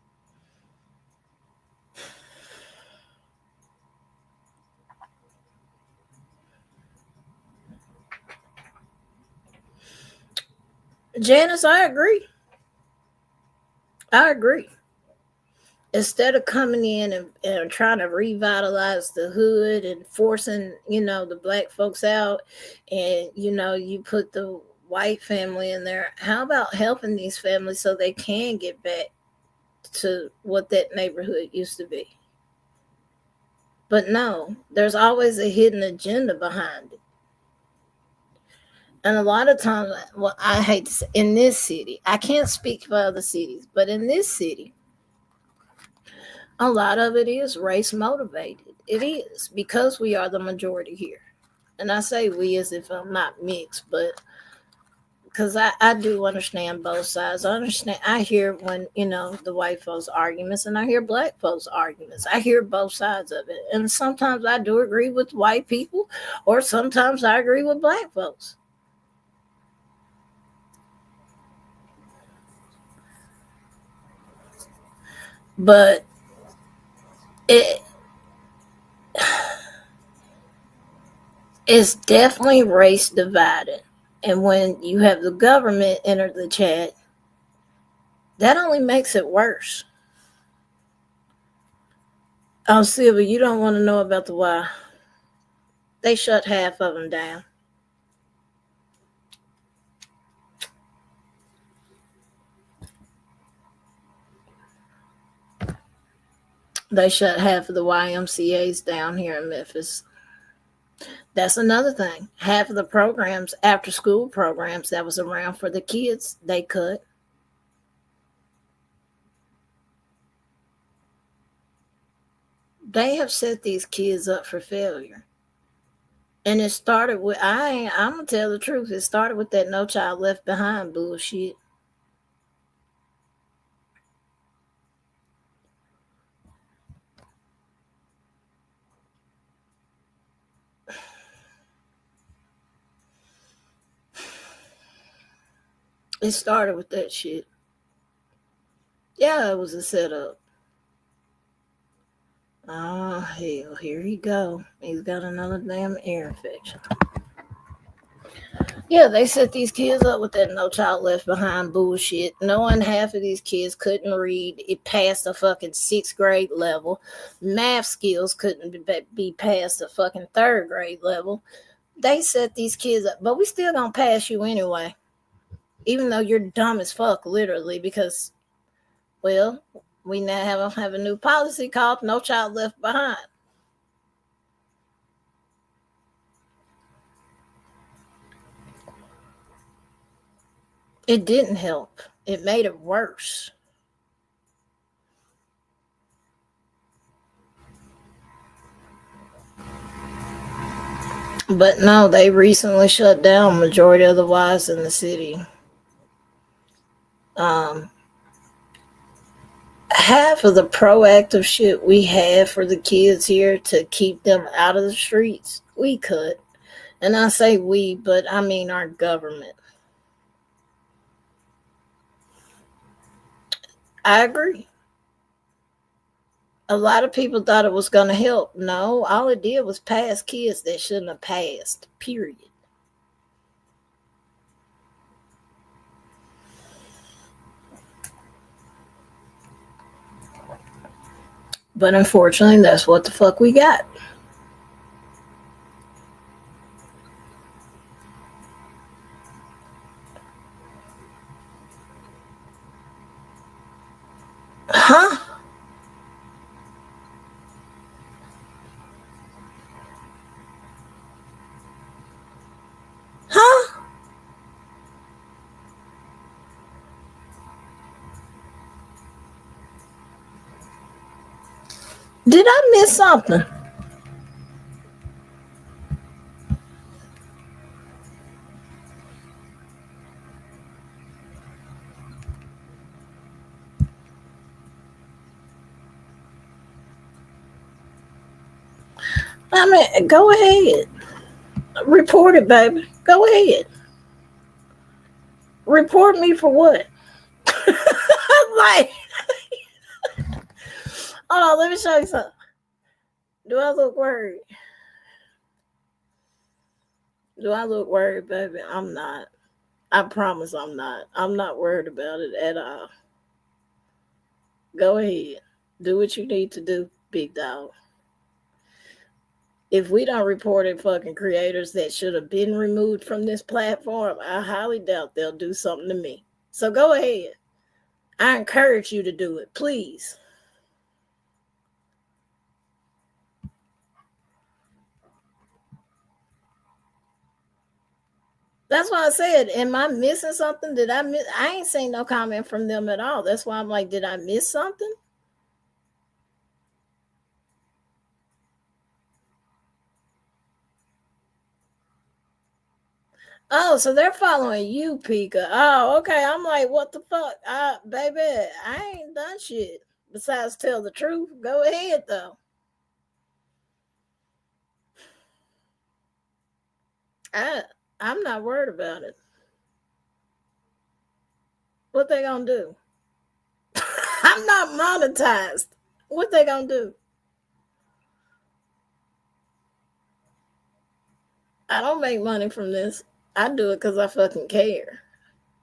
Janice, I agree. Instead of coming in and trying to revitalize the hood and forcing the black folks out, and you put the white family in there, how about helping these families so they can get back to what that neighborhood used to be? But no, there's always a hidden agenda behind it. And a lot of times, well, I hate to say, in this city, I can't speak for other cities, but in this city, a lot of it is race motivated. It is because we are the majority here. And I say we as if I'm not mixed, but because I do understand both sides. I hear when, the white folks arguments, and I hear black folks arguments. I hear both sides of it. And sometimes I do agree with white people, or sometimes I agree with black folks. But it's definitely race divided. And when you have the government enter the chat, that only makes it worse. Oh, Sylvia, you don't want to know about the why. They shut half of them down. They shut half of the YMCAs down here in Memphis. That's another thing. Half of the programs, after school programs that was around for the kids, they cut. They have set these kids up for failure. And it started with, I'm going to tell the truth, it started with that No Child Left Behind bullshit. It started with that shit. Yeah, it was a setup. Oh, hell, here he go. He's got another damn ear infection. Yeah, they set these kids up with that No Child Left Behind bullshit, knowing half of these kids couldn't read it past the fucking 6th grade level. Math skills couldn't be past the fucking 3rd grade level. They set these kids up, but we still gonna pass you anyway. Even though you're dumb as fuck, literally, because, well, we now have a new policy called No Child Left Behind. It didn't help. It made it worse. But no, they recently shut down majority of the Ys in the city. Half of the proactive shit we have for the kids here to keep them out of the streets, we cut. And I say we, but I mean our government. I agree. A lot of people thought it was going to help. No, all it did was pass kids that shouldn't have passed, period. But unfortunately, that's what the fuck we got. Huh? Huh? Did I miss something? mean, go ahead. Report it, baby. Go ahead. Report me for what? Like, hold on, let me show you something. Do I look worried? Do I look worried, baby? I'm not. I promise I'm not. I'm not worried about it at all. Go ahead. Do what you need to do, big dog. If we don't report it, fucking creators that should have been removed from this platform, I highly doubt they'll do something to me. So go ahead. I encourage you to do it, please. That's why I said, am I missing something? Did I miss? I ain't seen no comment from them at all. That's why I'm like, did I miss something? Oh, so they're following you, Pika. Oh, okay. I'm like, what the fuck? Baby, I ain't done shit besides tell the truth. Go ahead, though. I'm not worried about it. What they gonna do? I'm not monetized. What they gonna do? I don't make money from this. I do it because I fucking care.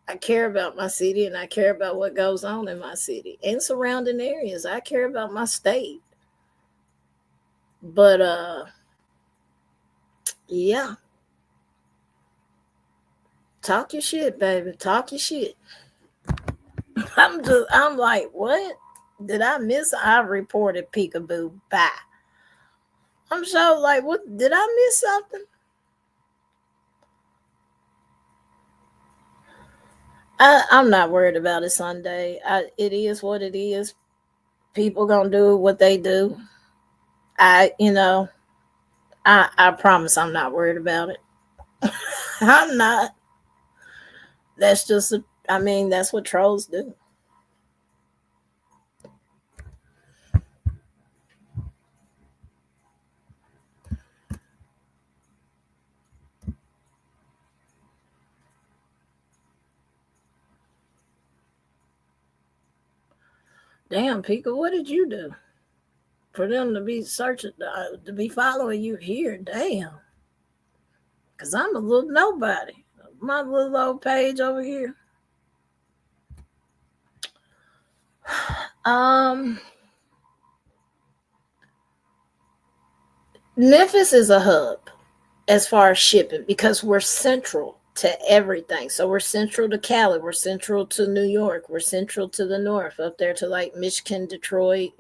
I care about my city and I care about what goes on in my city and surrounding areas. I care about my state. But yeah. Talk your shit, baby. Talk your shit. I'm like, what? Did I miss? I reported peekaboo. Bye. I'm so like, what? Did I miss something? I'm not worried about it Sunday. It is what it is. People gonna do what they do. You know, I promise I'm not worried about it. I'm not. That's just, I mean, that's what trolls do. Damn, Pika, what did you do for them to be searching, to be following you here? Damn. Because I'm a little nobody. My little old page over here. Um, Memphis is a hub as far as shipping because we're central to everything. So we're central to Cali, we're central to New York, we're central to the north, up there to like Michigan, Detroit.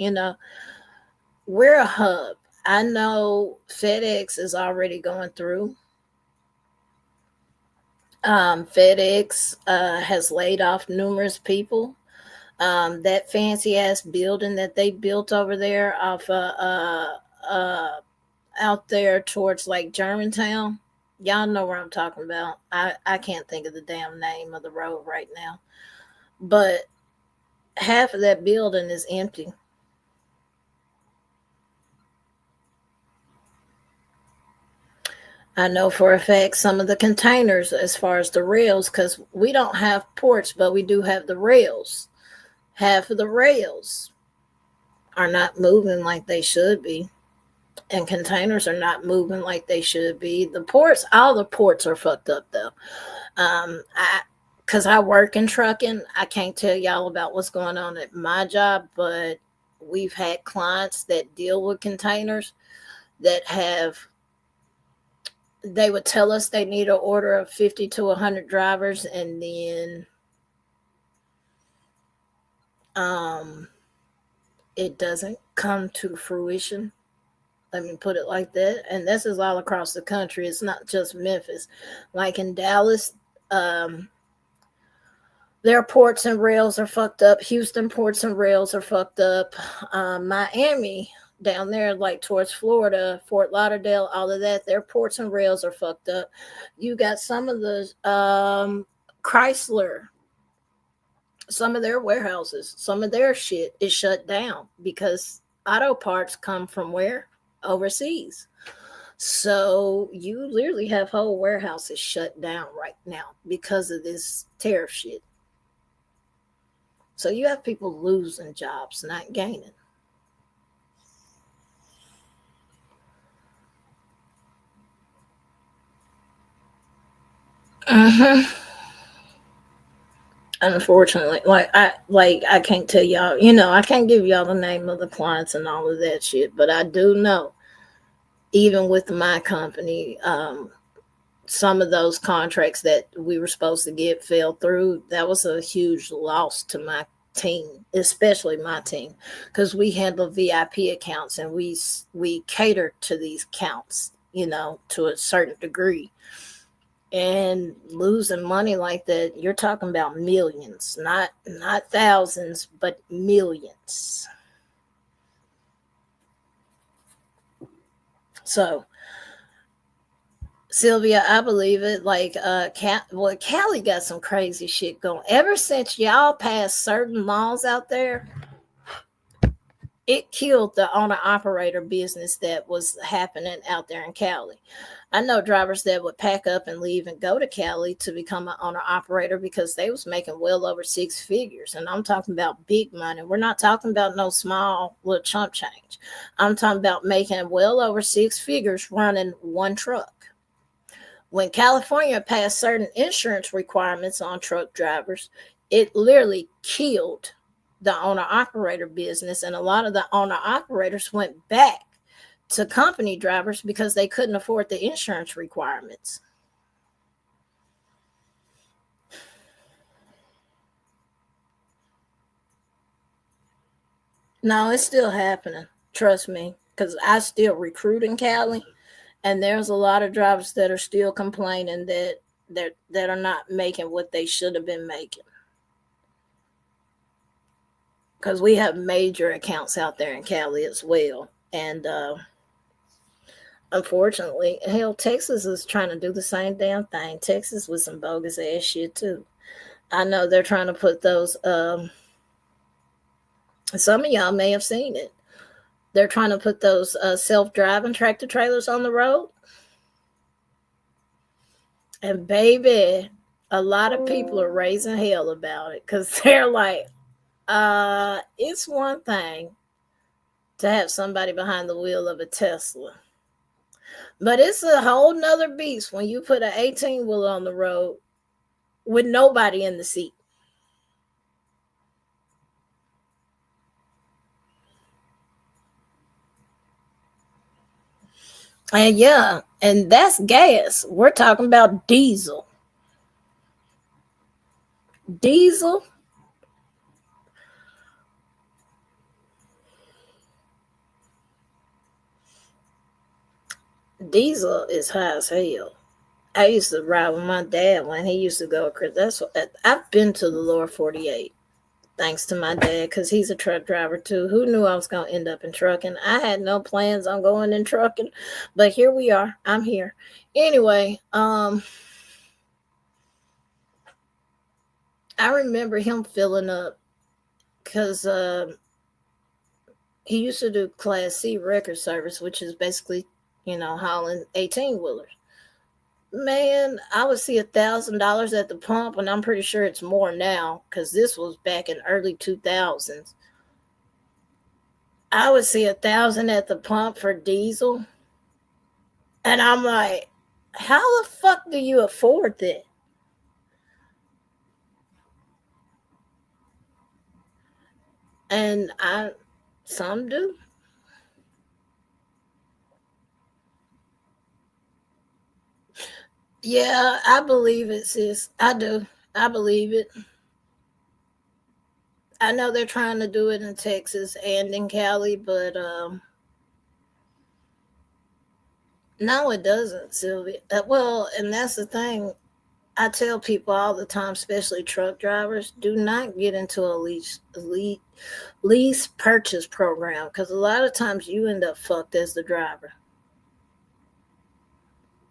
We're a hub. I know FedEx is already going through. FedEx has laid off numerous people. That fancy ass building that they built over there off out there towards like Germantown. Y'all know where I'm talking about. I can't think of the damn name of the road right now. But half of that building is empty. I know for a fact some of the containers, as far as the rails, because we don't have ports, but we do have the rails. Half of the rails are not moving like they should be, and containers are not moving like they should be. The ports, all the ports are fucked up though. Because I work in trucking, I can't tell y'all about what's going on at my job, but we've had clients that deal with containers that have, they would tell us they need an order of 50 to 100 drivers, and then it doesn't come to fruition. Let me put it like that. And this is all across the country. It's not just Memphis. Like in Dallas, their ports and rails are fucked up. Houston ports and rails are fucked up. Miami, down there, like towards Florida, Fort Lauderdale, all of that, their ports and rails are fucked up. You got some of the Chrysler, some of their warehouses, some of their shit is shut down because auto parts come from where? Overseas. So you literally have whole warehouses shut down right now because of this tariff shit. So you have people losing jobs, not gaining. Hmm. Unfortunately, I can't tell y'all. I can't give y'all the name of the clients and all of that shit. But I do know, even with my company, some of those contracts that we were supposed to get fell through. That was a huge loss to my team, especially my team, because we handle VIP accounts and we cater to these accounts, to a certain degree. And losing money like that, you're talking about millions, not thousands, but millions. So Sylvia, I believe it. Like, Cali got some crazy shit going. Ever since y'all passed certain laws out there, it killed the owner operator business that was happening out there in Cali. I know drivers that would pack up and leave and go to Cali to become an owner operator because they was making well over six figures. And I'm talking about big money. We're not talking about no small little chump change. I'm talking about making well over six figures running one truck. When California passed certain insurance requirements on truck drivers, it literally killed the owner operator business. And a lot of the owner operators went back to company drivers because they couldn't afford the insurance requirements. No, it's still happening. Trust me, because I still recruit in Cali, and there's a lot of drivers that are still complaining that are not making what they should have been making. Because we have major accounts out there in Cali as well, and unfortunately, hell, Texas is trying to do the same damn thing. Texas with some bogus ass shit too. I know they're trying to put those. Some of y'all may have seen it. They're trying to put those self-driving tractor trailers on the road. And baby, a lot of people are raising hell about it because they're like, it's one thing to have somebody behind the wheel of a Tesla, but it's a whole nother beast when you put an 18 wheeler on the road with nobody in the seat. And yeah, and that's gas. We're talking about diesel. Diesel. Diesel is high as hell. I used to ride with my dad when he used to go across. That's what I've been to the lower 48 thanks to my dad because he's a truck driver too. Who knew I was going to end up in trucking? I had no plans on going in trucking, but here we are. I'm here. Anyway, I remember him filling up because he used to do Class C record service, which is basically, hauling 18 wheelers. Man, I would see $1,000 at the pump, and I'm pretty sure it's more now because this was back in early 2000s. I would see 1,000 at the pump for diesel, and I'm like, how the fuck do you afford that? And some do. Yeah, I believe it, sis. I do. I believe it. I know they're trying to do it in Texas and in Cali, but no, it doesn't, Sylvia. Well, and that's the thing. I tell people all the time, especially truck drivers, do not get into a lease purchase program because a lot of times you end up fucked as the driver.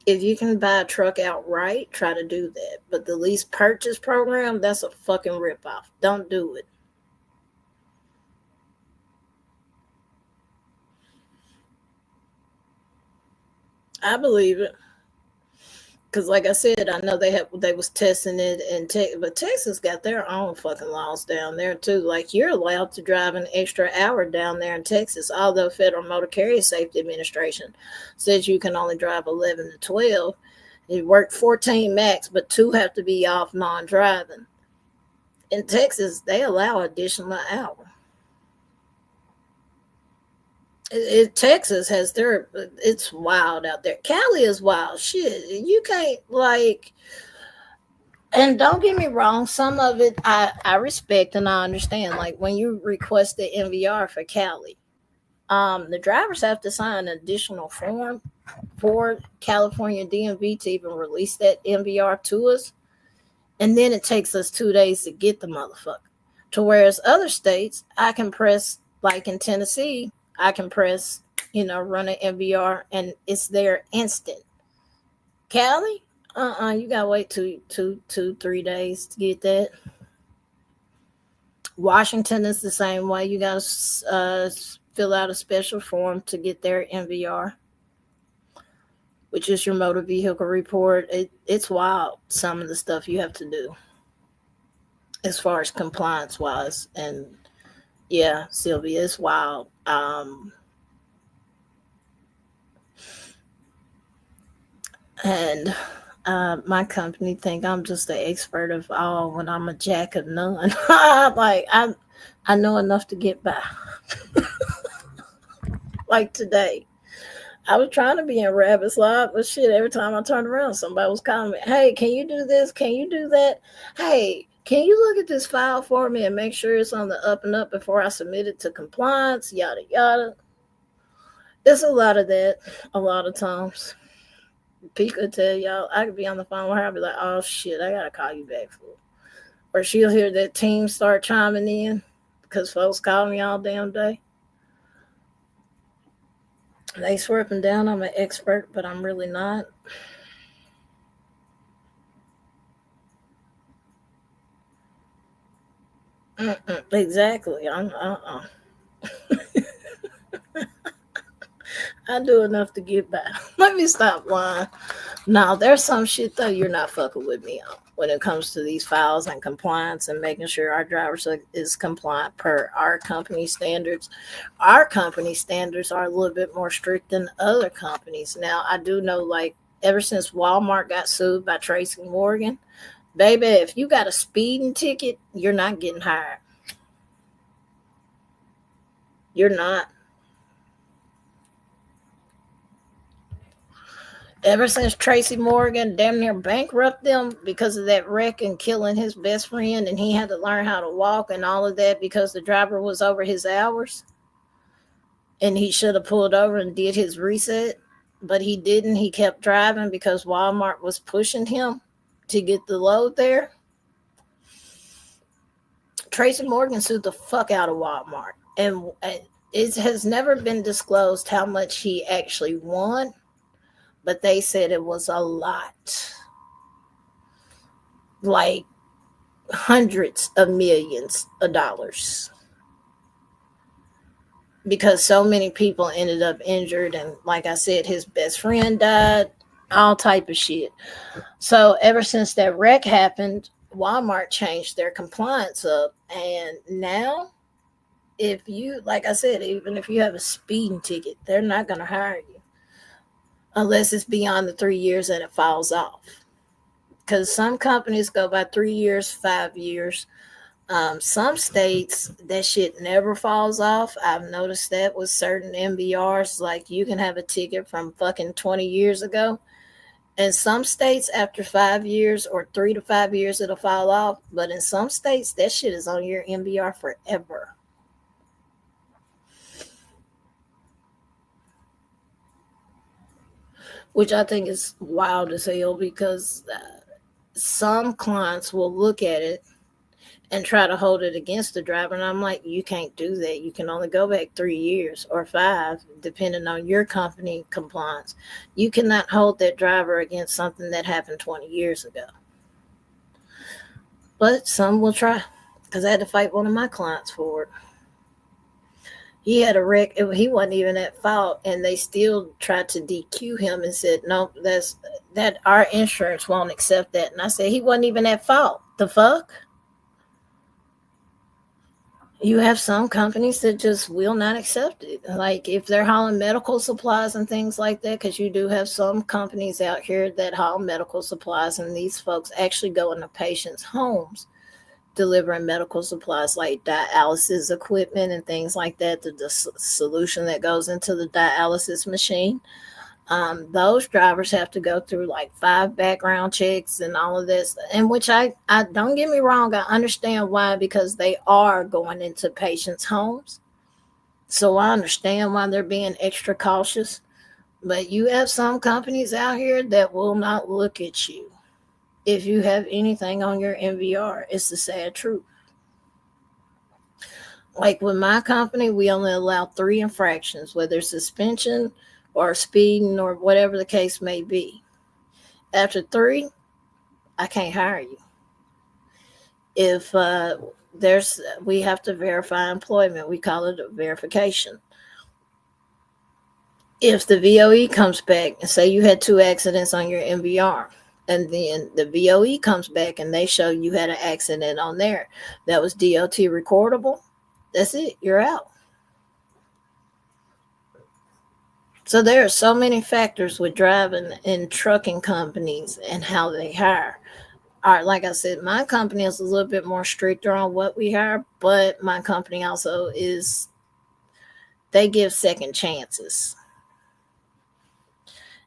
If you can buy a truck outright, try to do that. But the lease purchase program, that's a fucking ripoff. Don't do it. I believe it. Because, like I said, I know they was testing it in Texas, but Texas got their own fucking laws down there too. Like you're allowed to drive an extra hour down there in Texas, although Federal Motor Carrier Safety Administration says you can only drive 11 to 12. You work 14 max, but 2 have to be off non-driving. In Texas, they allow additional hour. Texas has their, it's wild out there. Cali is wild shit. You can't like, and don't get me wrong, some of it I respect and I understand. Like when you request the MVR for Cali, the drivers have to sign an additional form for California DMV to even release that MVR to us, and then it takes us 2 days to get the motherfucker. To whereas other states, I can press, like in Tennessee, I can press, run an MVR and it's there instant. Cali, you gotta wait 3 days to get that. Washington is the same way. You gotta fill out a special form to get their MVR, which is your motor vehicle report. It's wild, some of the stuff you have to do as far as compliance wise. And yeah, Sylvia, it's wild. And my company think I'm just the expert of all when I'm a jack of none. Like I know enough to get by. Like today, I was trying to be in Rabbit's Lot, but shit, every time I turned around, somebody was calling me, hey, can you do this? Can you do that? Hey, can you look at this file for me and make sure it's on the up and up before I submit it to compliance? Yada, yada. It's a lot of that, a lot of times. P could tell y'all, I could be on the phone with her, I'd be like, oh shit, I gotta call you back for it. Or she'll hear that team start chiming in because folks call me all damn day. They swear up and down I'm an expert, but I'm really not. Exactly. I do enough to get by. Let me stop lying. Now, there's some shit though you're not fucking with me on when it comes to these files and compliance and making sure our drivers is compliant per our company standards. Our company standards are a little bit more strict than other companies. Now, I do know, like, ever since Walmart got sued by Tracy Morgan, baby, if you got a speeding ticket, you're not getting hired. You're not. Ever since Tracy Morgan damn near bankrupted them because of that wreck and killing his best friend, and he had to learn how to walk and all of that because the driver was over his hours, and he should have pulled over and did his reset, but he didn't. He kept driving because Walmart was pushing him to get the load there. Tracy Morgan sued the fuck out of Walmart, and it has never been disclosed how much he actually won, but they said it was a lot, like hundreds of millions of dollars, because so many people ended up injured, and like I said, his best friend died, all type of shit. So ever since that wreck happened, Walmart changed their compliance up, and now if you, like I said, even if you have a speeding ticket, they're not going to hire you unless it's beyond the 3 years and it falls off. Because some companies go by 3 years, 5 years. Some states, that shit never falls off. I've noticed that with certain MVRs. Like, you can have a ticket from fucking 20 years ago. And some states, after 5 years or 3 to 5 years, it'll fall off. But in some states, that shit is on your MVR forever. Which I think is wild as hell, because some clients will look at it and try to hold it against the driver. And I'm like, you can't do that. You can only go back 3 years or 5, depending on your company compliance. You cannot hold that driver against something that happened 20 years ago. But some will try, because I had to fight one of my clients for it. He had a wreck. He wasn't even at fault, and they still tried to DQ him and said, "No, that our insurance won't accept that." And I said, "He wasn't even at fault. The fuck." You have some companies that just will not accept it. Like if they're hauling medical supplies and things like that, because you do have some companies out here that haul medical supplies, and these folks actually go into patients' homes delivering medical supplies like dialysis equipment and things like that, the solution that goes into the dialysis machine. Those drivers have to go through like 5 background checks and all of this, and which I don't get me wrong, I understand why, because they are going into patients' homes. So I understand why they're being extra cautious. But you have some companies out here that will not look at you if you have anything on your MVR. It's the sad truth. Like with my company, we only allow 3 infractions, whether suspension or speeding or whatever the case may be. After 3, I can't hire you. If we have to verify employment, we call it a verification. If the VOE comes back and say you had 2 accidents on your MVR, and then the VOE comes back and they show you had an accident on there that was DOT recordable, that's it, you're out. So there are so many factors with driving and trucking companies and how they hire. All right, like I said, my company is a little bit more stricter on what we hire, but my company also they give second chances.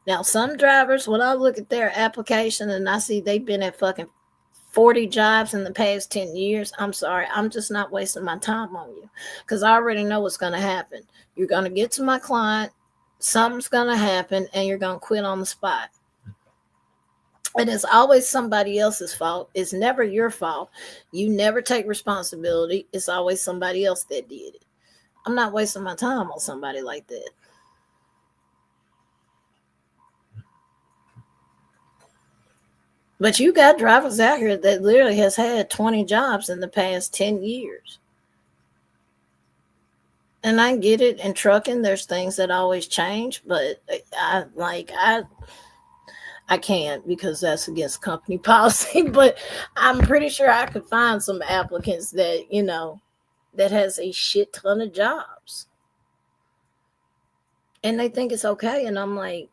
Now, some drivers, when I look at their application and I see they've been at fucking 40 jobs in the past 10 years, I'm sorry, I'm just not wasting my time on you, because I already know what's going to happen. You're going to get to my client, something's going to happen, and you're going to quit on the spot. And it's always somebody else's fault. It's never your fault. You never take responsibility. It's always somebody else that did it. I'm not wasting my time on somebody like that. But you got drivers out here that literally has had 20 jobs in the past 10 years. And I get it, in trucking, there's things that always change, but I can't, because that's against company policy. But I'm pretty sure I could find some applicants that, that has a shit ton of jobs. And they think it's okay. And I'm like,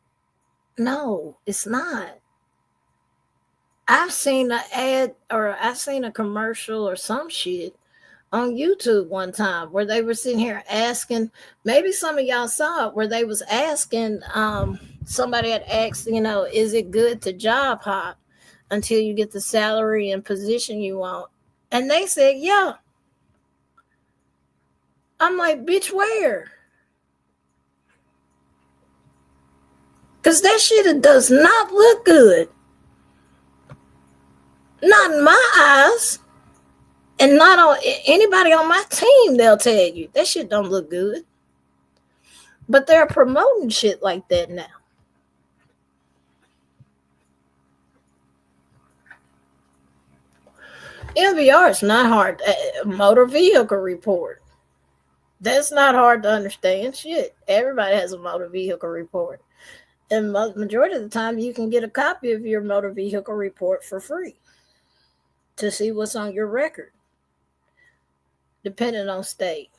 no, it's not. I've seen an ad, or I've seen a commercial or some shit on YouTube one time where they were sitting here asking, maybe some of y'all saw it, where they was asking, somebody had asked, is it good to job hop until you get the salary and position you want? And they said, yeah. I'm like, bitch, where? Because that shit does not look good. Not in my eyes. And not on anybody on my team, they'll tell you that shit don't look good. But they're promoting shit like that now. MVR is not hard. Motor vehicle report. That's not hard to understand. Shit, everybody has a motor vehicle report. And majority of the time, you can get a copy of your motor vehicle report for free to see what's on your record, depending on state.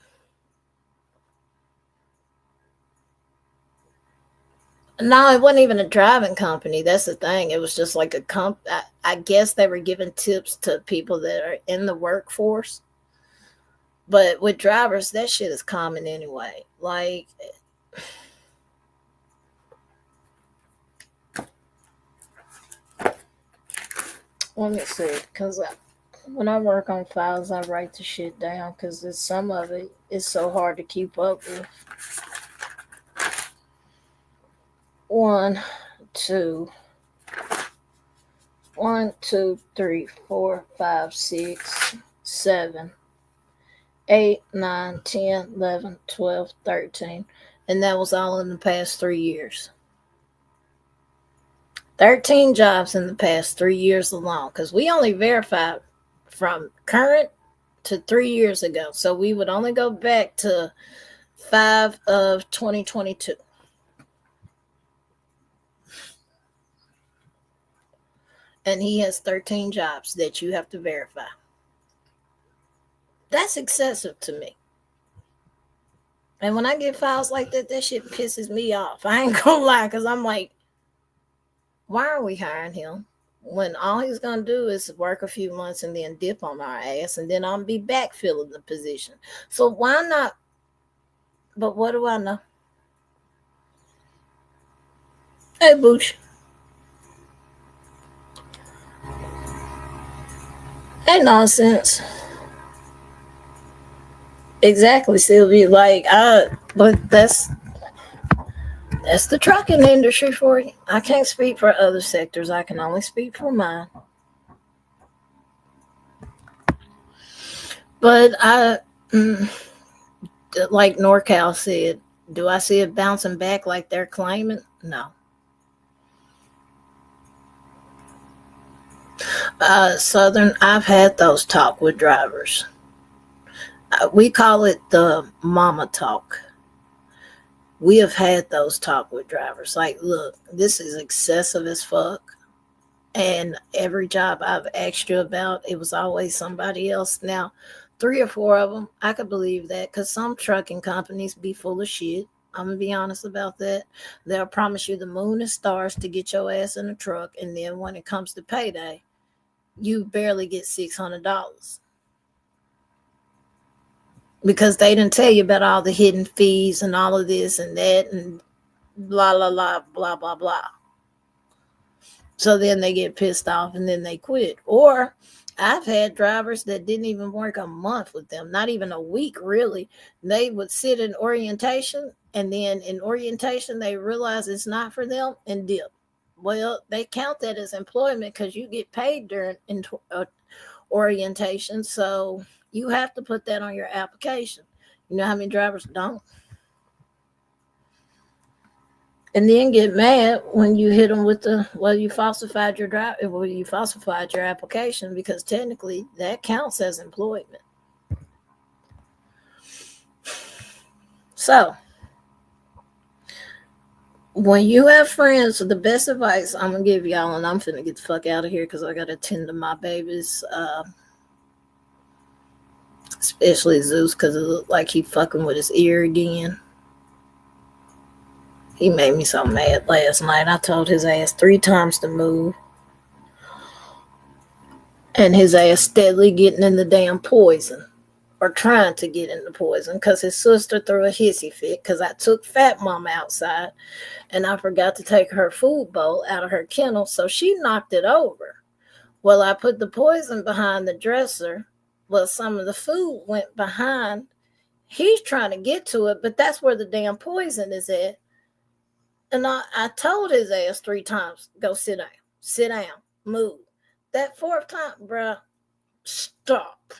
No, it wasn't even a driving company. That's the thing. It was just like a I guess they were giving tips to people that are in the workforce. But with drivers, that shit is common anyway. Like, let me see, because when I work on files, I write the shit down, because some of it is so hard to keep up with. 1, 2, 3, 4, 5, 6, 7, 8, 9, 10, 11, 12, 13. And that was all in the past 3 years. 13 jobs in the past 3 years alone, because we only verified from current to 3 years ago. So we would only go back to 5 of 2022. And he has 13 jobs that you have to verify. That's excessive to me. And when I get files like that, that shit pisses me off. I ain't gonna lie, because I'm like, why are we hiring him? When all he's gonna do is work a few months and then dip on our ass, and then I'll be backfilling the position. So why not? But what do I know? Hey, Booch. Ain't nonsense. Exactly, Sylvia. But that's the trucking industry for you. I can't speak for other sectors. I can only speak for mine. But like NorCal said, do I see it bouncing back like they're claiming? No. Southern, I've had those talk with drivers. We call it the mama talk. We have had those talk with drivers. Like, look, this is excessive as fuck. And every job I've asked you about, it was always somebody else. Now, 3 or 4 of them, I could believe that, because some trucking companies be full of shit. I'm going to be honest about that. They'll promise you the moon and stars to get your ass in a truck. And then when it comes to payday, you barely get $600. Because they didn't tell you about all the hidden fees and all of this and that and blah, blah, blah, blah, blah, blah. So then they get pissed off and then they quit. Or I've had drivers that didn't even work a month with them, not even a week, really. They would sit in orientation, and then in orientation, they realize it's not for them and dip. Well, they count that as employment because you get paid during orientation. So you have to put that on your application. You know how many drivers don't? And then get mad when you hit them with you falsified your you falsified your application, because technically that counts as employment. So when you have friends, the best advice I'm gonna give y'all, and I'm finna get the fuck out of here because I gotta tend to my babies, especially Zeus, because it looked like he fucking with his ear again. He made me so mad last night. I told his ass 3 times to move. And his ass steadily getting in the damn poison. Or trying to get in the poison. Because his sister threw a hissy fit. Because I took Fat Mama outside. And I forgot to take her food bowl out of her kennel. So she knocked it over. Well, I put the poison behind the dresser. Well, some of the food went behind. He's trying to get to it. But that's where the damn poison is at. And I told his ass 3 times, go sit down, move. That 4th time, bruh, stop.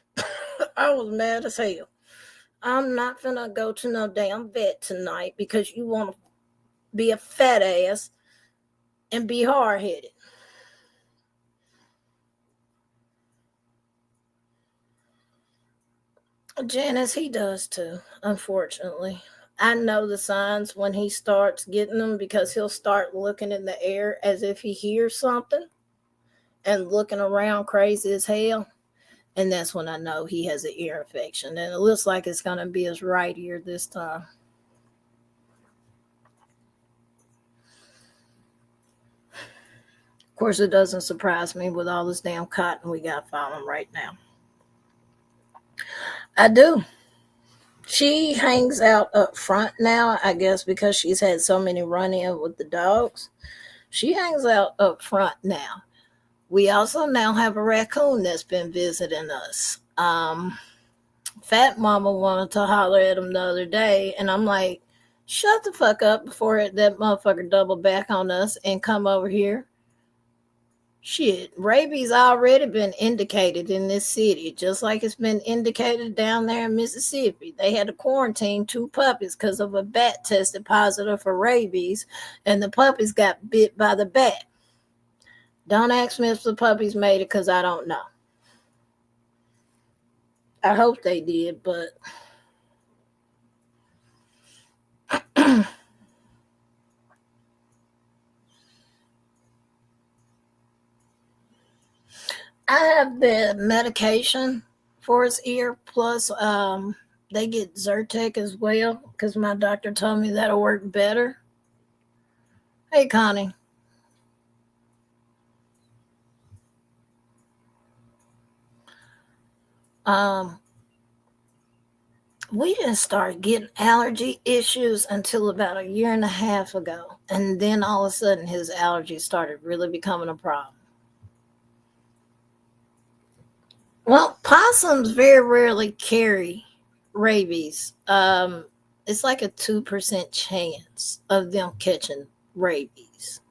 I was mad as hell. I'm not finna go to no damn vet tonight because you want to be a fat ass and be hard-headed. Janice, he does too, unfortunately. I know the signs when he starts getting them, because he'll start looking in the air as if he hears something and looking around crazy as hell. And that's when I know he has an ear infection. And it looks like it's going to be his right ear this time. Of course, it doesn't surprise me with all this damn cotton we got falling right now. I do. She hangs out up front now, I guess, because she's had so many run-in with the dogs. She hangs out up front now. We also now have a raccoon that's been visiting us. Fat Mama wanted to holler at him the other day, and I'm like, shut the fuck up before that motherfucker double back on us and come over here. Shit, rabies already been indicated in this city, just like it's been indicated down there in Mississippi. They had to quarantine 2 puppies because of a bat tested positive for rabies, and the puppies got bit by the bat. Don't ask me if the puppies made it, because I don't know. I hope they did, but I have the medication for his ear, plus they get Zyrtec as well because my doctor told me that'll work better. Hey, Connie. Um, we didn't start getting allergy issues until about a year and a half ago. And then all of a sudden, his allergies started really becoming a problem. Well, possums very rarely carry rabies. It's like a 2% chance of them catching rabies.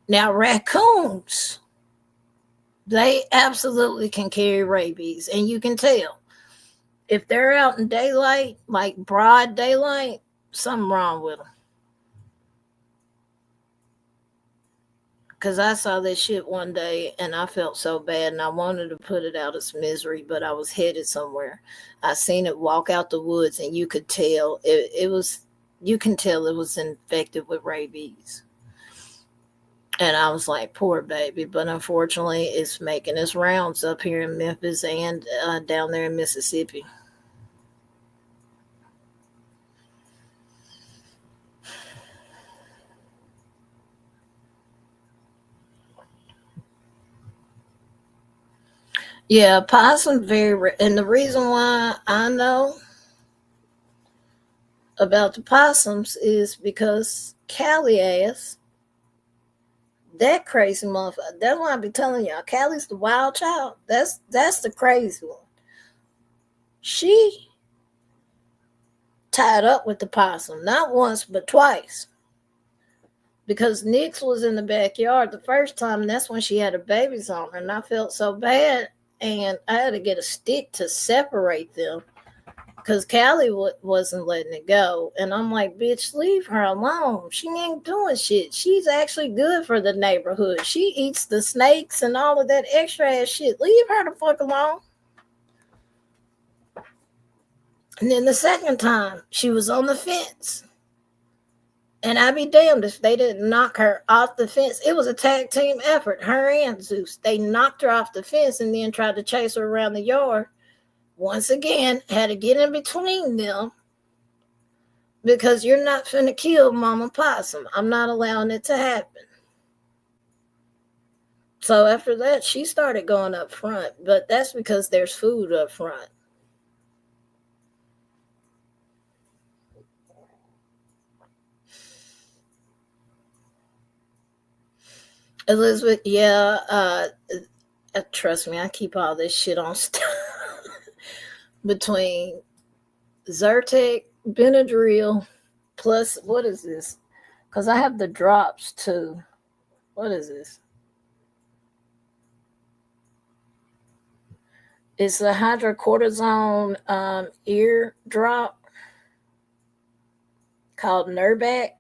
Now, raccoons, they absolutely can carry rabies, and you can tell. If they're out in daylight, like broad daylight, something wrong with them. Because I saw this shit one day and I felt so bad and I wanted to put it out as misery, but I was headed somewhere. I seen it walk out the woods and you could tell you can tell it was infected with rabies. And I was like, poor baby. But unfortunately, it's making its rounds up here in Memphis and down there in Mississippi. Yeah, possum and the reason why I know about the possums is because Callie ass, that crazy motherfucker. That's why I be telling y'all, Callie's the wild child. That's the crazy one. She tied up with the possum, not once but twice. Because Nix was in the backyard the first time, and that's when she had her babies on her, and I felt so bad, and I had to get a stick to separate them because Callie wasn't letting it go. And I'm like, bitch, leave her alone. She ain't doing shit. She's actually good for the neighborhood. She eats the snakes and all of that extra ass shit. Leave her the fuck alone. And then the second time, she was on the fence. And I'd be damned if they didn't knock her off the fence. It was a tag team effort, her and Zeus. They knocked her off the fence and then tried to chase her around the yard. Once again, had to get in between them because you're not finna kill Mama Possum. I'm not allowing it to happen. So after that, she started going up front, but that's because there's food up front. Elizabeth, yeah, trust me, I keep all this shit on stuff. Between Zyrtec, Benadryl, plus, what is this? Because I have the drops too. What is this? It's a hydrocortisone ear drop called Nurbac.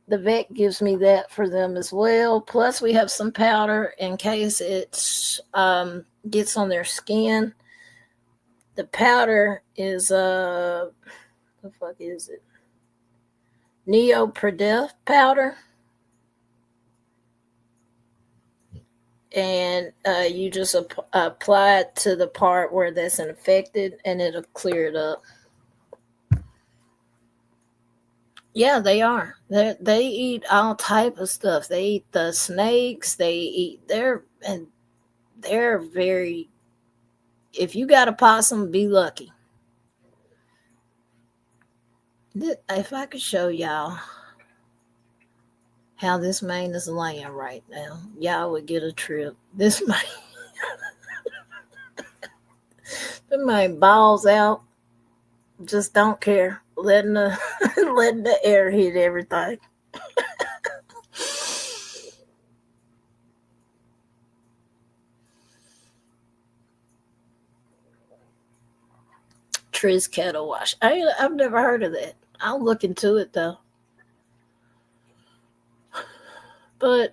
The vet gives me that for them as well. Plus, we have some powder in case it gets on their skin. The powder is the fuck is it? Neopredef powder. And you just apply it to the part where that's infected and it'll clear it up. Yeah, they are. They eat all type of stuff. They eat the snakes. They eat they're very. If you got a possum, be lucky. If I could show y'all how this man is laying right now, y'all would get a trip. This man, the man balls out, just don't care, letting the air hit everything. Triz Kettle Wash. I've never heard of that. I'll look into it though. But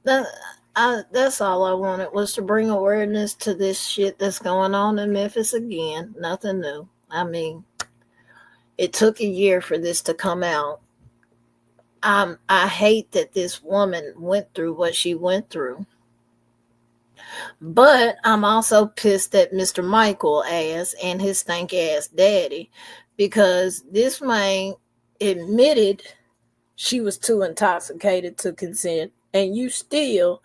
that's all I wanted was to bring awareness to this shit that's going on in Memphis again. Nothing new. I mean, it took a year for this to come out. I hate that this woman went through what she went through. But I'm also pissed at Mr. Michael ass and his stank ass daddy because this man admitted she was too intoxicated to consent, and you still,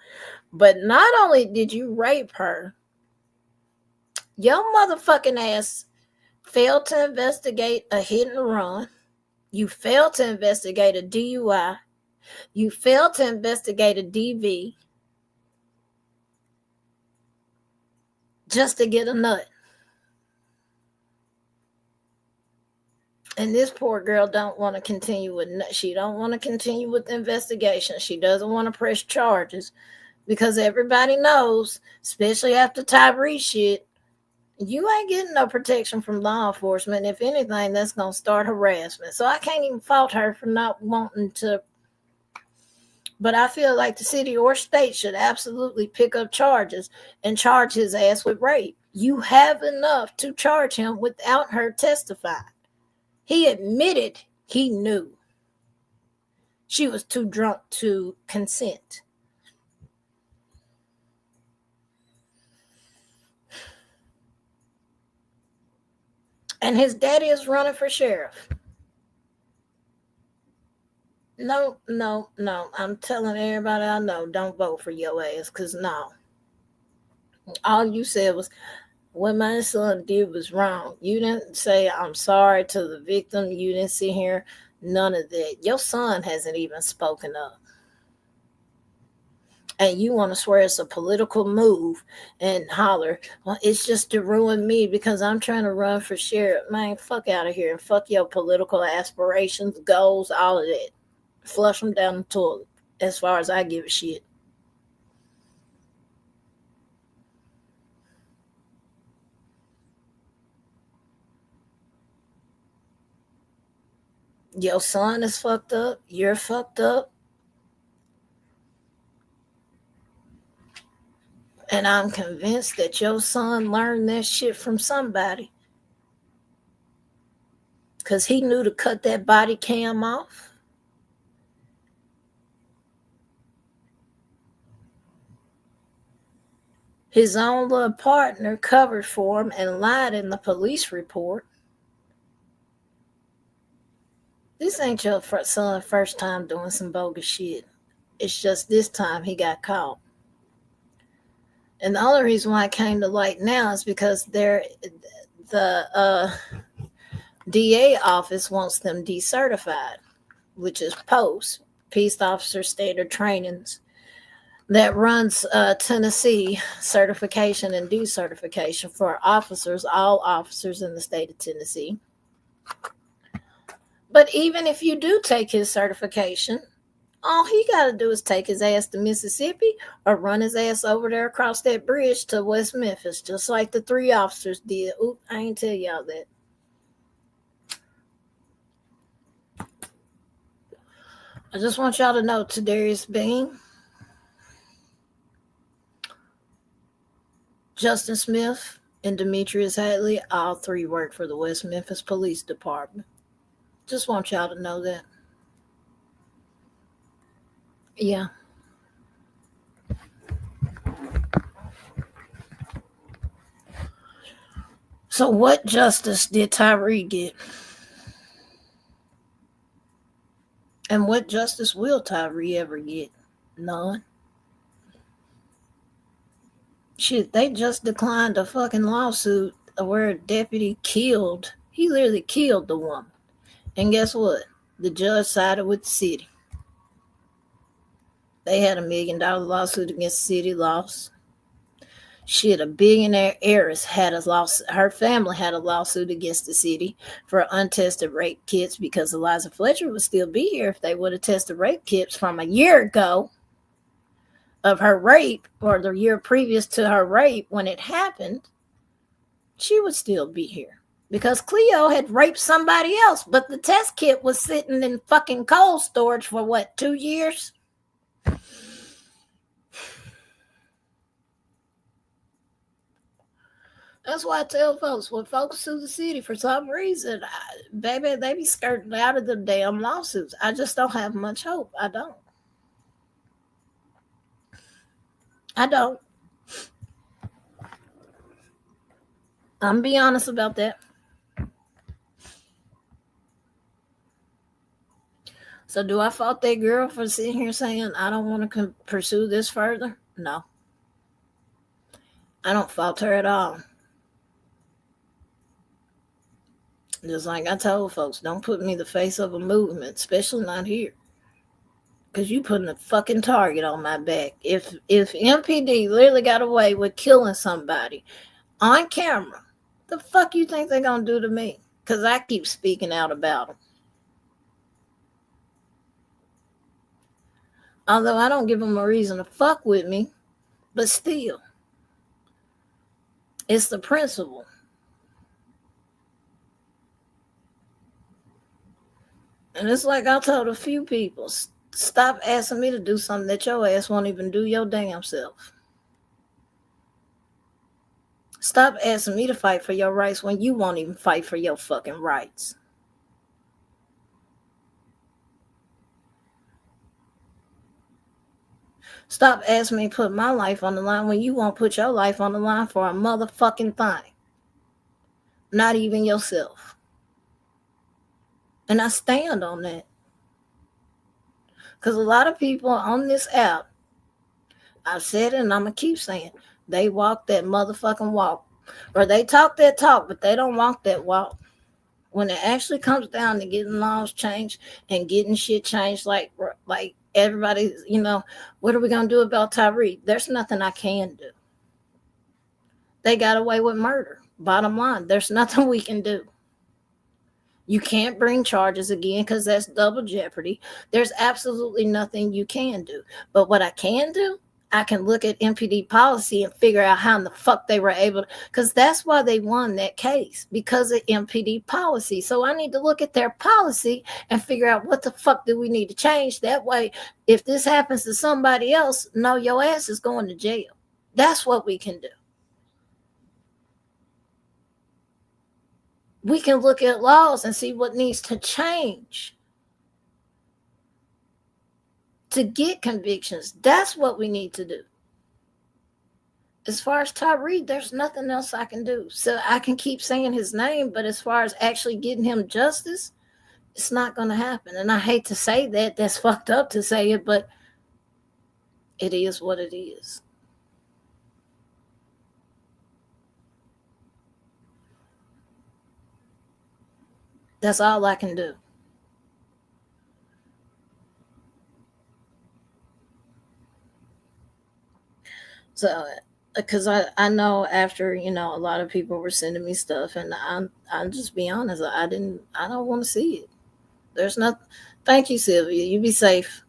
but not only did you rape her, your motherfucking ass failed to investigate a hit and run. You failed to investigate a DUI. You failed to investigate a DV just to get a nut. And this poor girl don't want to continue with, she don't want to continue with the investigation. She doesn't want to press charges because everybody knows, especially after Tyree shit, you ain't getting no protection from law enforcement. If anything, that's going to start harassment. So I can't even fault her for not wanting to. But I feel like the city or state should absolutely pick up charges and charge his ass with rape. You have enough to charge him without her testifying. He admitted he knew she was too drunk to consent. And his daddy is running for sheriff. No. I'm telling everybody I know, don't vote for your ass, because no. All you said was, what my son did was wrong. You didn't say I'm sorry to the victim. You didn't sit here. None of that. Your son hasn't even spoken up. And you want to swear it's a political move and holler, well, it's just to ruin me because I'm trying to run for sheriff. Man, fuck out of here and fuck your political aspirations, goals, all of that. Flush them down the toilet as far as I give a shit. Your son is fucked up. You're fucked up. And I'm convinced that your son learned that shit from somebody. Because he knew to cut that body cam off. His own little partner covered for him and lied in the police report. This ain't your son's first time doing some bogus shit. It's just this time he got caught. And the only reason why it came to light now is because the DA office wants them decertified, which is POST, Peace Officer Standard Trainings, that runs Tennessee certification and decertification for officers, all officers in the state of Tennessee. But even if you do take his certification, all he got to do is take his ass to Mississippi or run his ass over there across that bridge to West Memphis, just like the 3 officers did. Oop, I ain't tell y'all that. I just want y'all to know, Tadarius Bean, Justin Smith, and Demetrius Hadley, all 3 work for the West Memphis Police Department. Just want y'all to know that. Yeah. So what justice did Tyree get? And what justice will Tyree ever get? None. Shit, they just declined a fucking lawsuit where a deputy he literally killed the woman. And guess what? The judge sided with the city. They had $1 million lawsuit against the city, lost. Shit, a billionaire heiress had a lawsuit. Her family had a lawsuit against the city for untested rape kits because Eliza Fletcher would still be here if they would have tested rape kits from a year ago of her rape, or the year previous to her rape when it happened. She would still be here because Cleo had raped somebody else, but the test kit was sitting in fucking cold storage for what, 2 years? That's why I tell folks, when folks sue the city for some reason, baby, they be skirting out of the damn lawsuits. I just don't have much hope. I don't. I don't. I'm be honest about that. So do I fault that girl for sitting here saying I don't want to pursue this further? No. I don't fault her at all. Just like I told folks, don't put me the face of a movement, especially not here. Because you putting a fucking target on my back. If MPD literally got away with killing somebody on camera, the fuck you think they're going to do to me? Because I keep speaking out about them. Although I don't give them a reason to fuck with me, but still, it's the principle. And it's like I told a few people, stop asking me to do something that your ass won't even do your damn self. Stop asking me to fight for your rights when you won't even fight for your fucking rights. Stop asking me to put my life on the line when you won't put your life on the line for a motherfucking thing. Not even yourself. And I stand on that. Because a lot of people on this app, I've said it and I'm going to keep saying, they walk that motherfucking walk. Or they talk that talk, but they don't walk that walk. When it actually comes down to getting laws changed and getting shit changed, like everybody, what are we going to do about Tyreek? There's nothing I can do. They got away with murder. Bottom line, there's nothing we can do. You can't bring charges again because that's double jeopardy. There's absolutely nothing you can do. But what I can do, I can look at MPD policy and figure out how in the fuck they were able to, because that's why they won that case, because of MPD policy. So I need to look at their policy and figure out what the fuck do we need to change. That way, if this happens to somebody else, no, your ass is going to jail. That's what we can do. We can look at laws and see what needs to change to get convictions. That's what we need to do. As far as Tyreek, there's nothing else I can do. So I can keep saying his name, but as far as actually getting him justice, it's not going to happen. And I hate to say that. That's fucked up to say it, but it is what it is. That's all I can do. So, because I know after, a lot of people were sending me stuff, and I'll just be honest, I don't want to see it. There's nothing. Thank you, Sylvia. You be safe.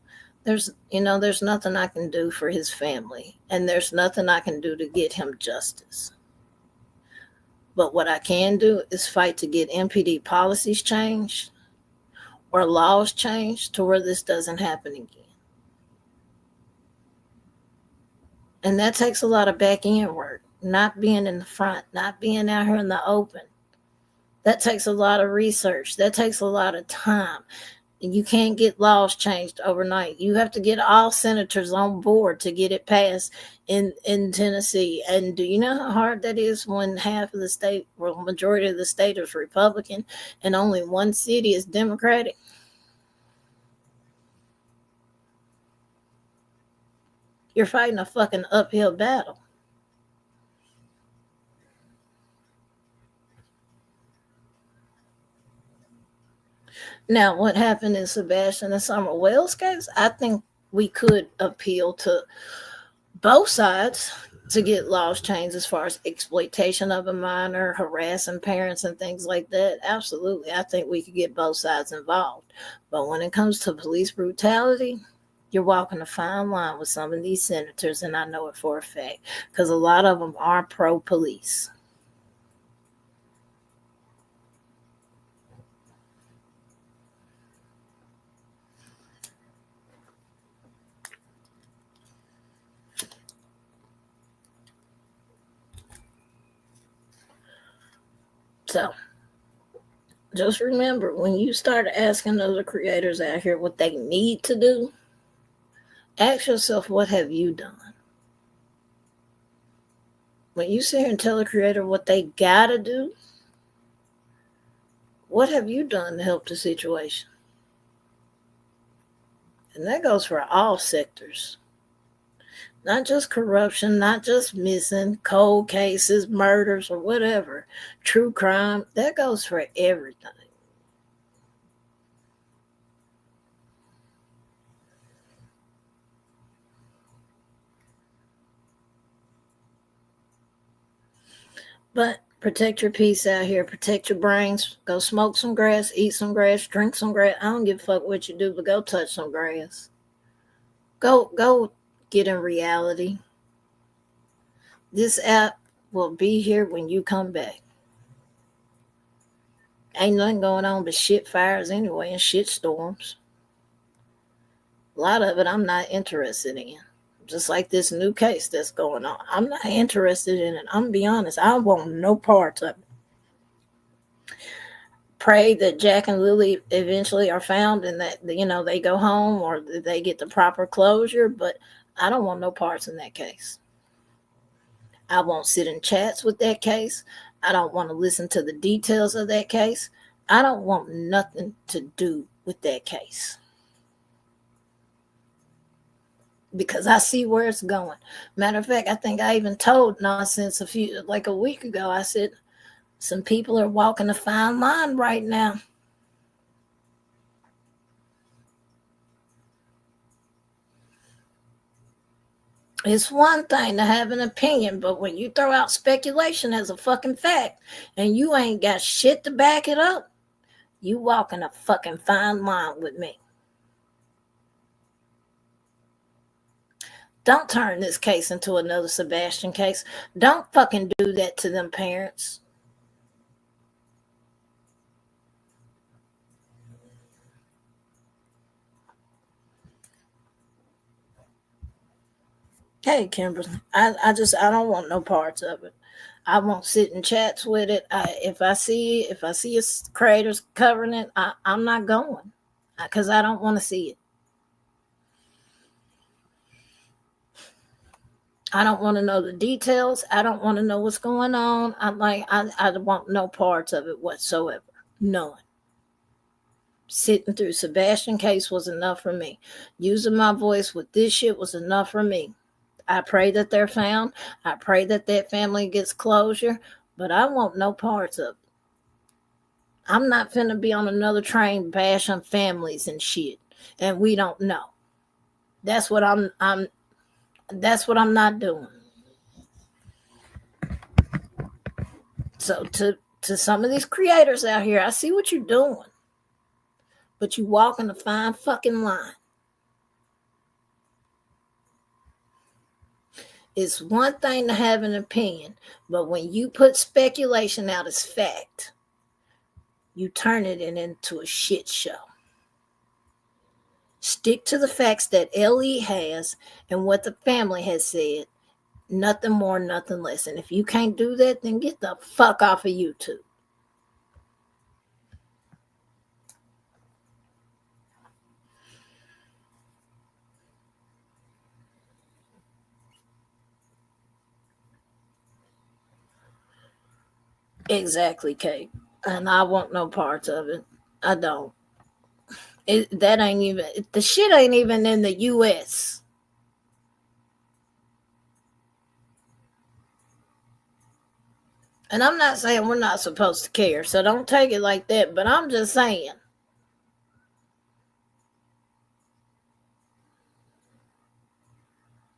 There's nothing I can do for his family, and there's nothing I can do to get him justice. But what I can do is fight to get MPD policies changed or laws changed to where this doesn't happen again. And that takes a lot of back end work, not being in the front, not being out here in the open. That takes a lot of research. That takes a lot of time. You can't get laws changed overnight. You have to get all senators on board to get it passed in Tennessee. And do you know how hard that is when half of the state, or majority of the state is Republican and only one city is Democratic? You're fighting a fucking uphill battle. Now, what happened in Sebastian and Summer Wells case, I think we could appeal to both sides to get laws changed as far as exploitation of a minor, harassing parents and things like that. Absolutely. I think we could get both sides involved. But when it comes to police brutality, you're walking a fine line with some of these senators, and I know it for a fact, because a lot of them are pro-police. So just remember, when you start asking other creators out here what they need to do, ask yourself, what have you done? When you sit here and tell a creator what they gotta do, what have you done to help the situation? And that goes for all sectors. Not just corruption, not just missing, cold cases, murders, or whatever. True crime, that goes for everything. But protect your peace out here. Protect your brains. Go smoke some grass, eat some grass, drink some grass. I don't give a fuck what you do, but go touch some grass. Go get in reality. This app will be here when you come back. Ain't nothing going on but shit fires anyway and shit storms. A lot of it I'm not interested in. Just like this new case that's going on. I'm not interested in it. I'm going to be honest. I want no parts of it. Pray that Jack and Lily eventually are found and that, they go home or they get the proper closure. But I don't want no parts in that case. I won't sit in chats with that case. I don't want to listen to the details of that case. I don't want nothing to do with that case. Because I see where it's going. Matter of fact, I think I even told Nonsense a week ago. I said, some people are walking a fine line right now. It's one thing to have an opinion, but when you throw out speculation as a fucking fact and you ain't got shit to back it up, you walking a fucking fine line with me. Don't turn this case into another Sebastian case. Don't fucking do that to them parents. Hey, Kimberly, I don't want no parts of it. I won't sit in chats with it. If I see a creators covering it, I'm not going because I don't want to see it. I don't want to know the details. I don't want to know what's going on. I want no parts of it whatsoever. None. Sitting through Sebastian case was enough for me. Using my voice with this shit was enough for me. I pray that they're found. I pray that family gets closure, but I want no parts of it. I'm not finna be on another train bashing families and shit, and we don't know. That's what that's what I'm not doing. So to some of these creators out here, I see what you're doing, but you walking a fine fucking line. It's one thing to have an opinion, but when you put speculation out as fact, you turn it into a shit show. Stick to the facts that LE has and what the family has said. Nothing more, nothing less. And if you can't do that, then get the fuck off of YouTube. Exactly, Kate. And I want no parts of it. I don't. That ain't even, the shit ain't even in the U.S. And I'm not saying we're not supposed to care, so don't take it like that, but I'm just saying.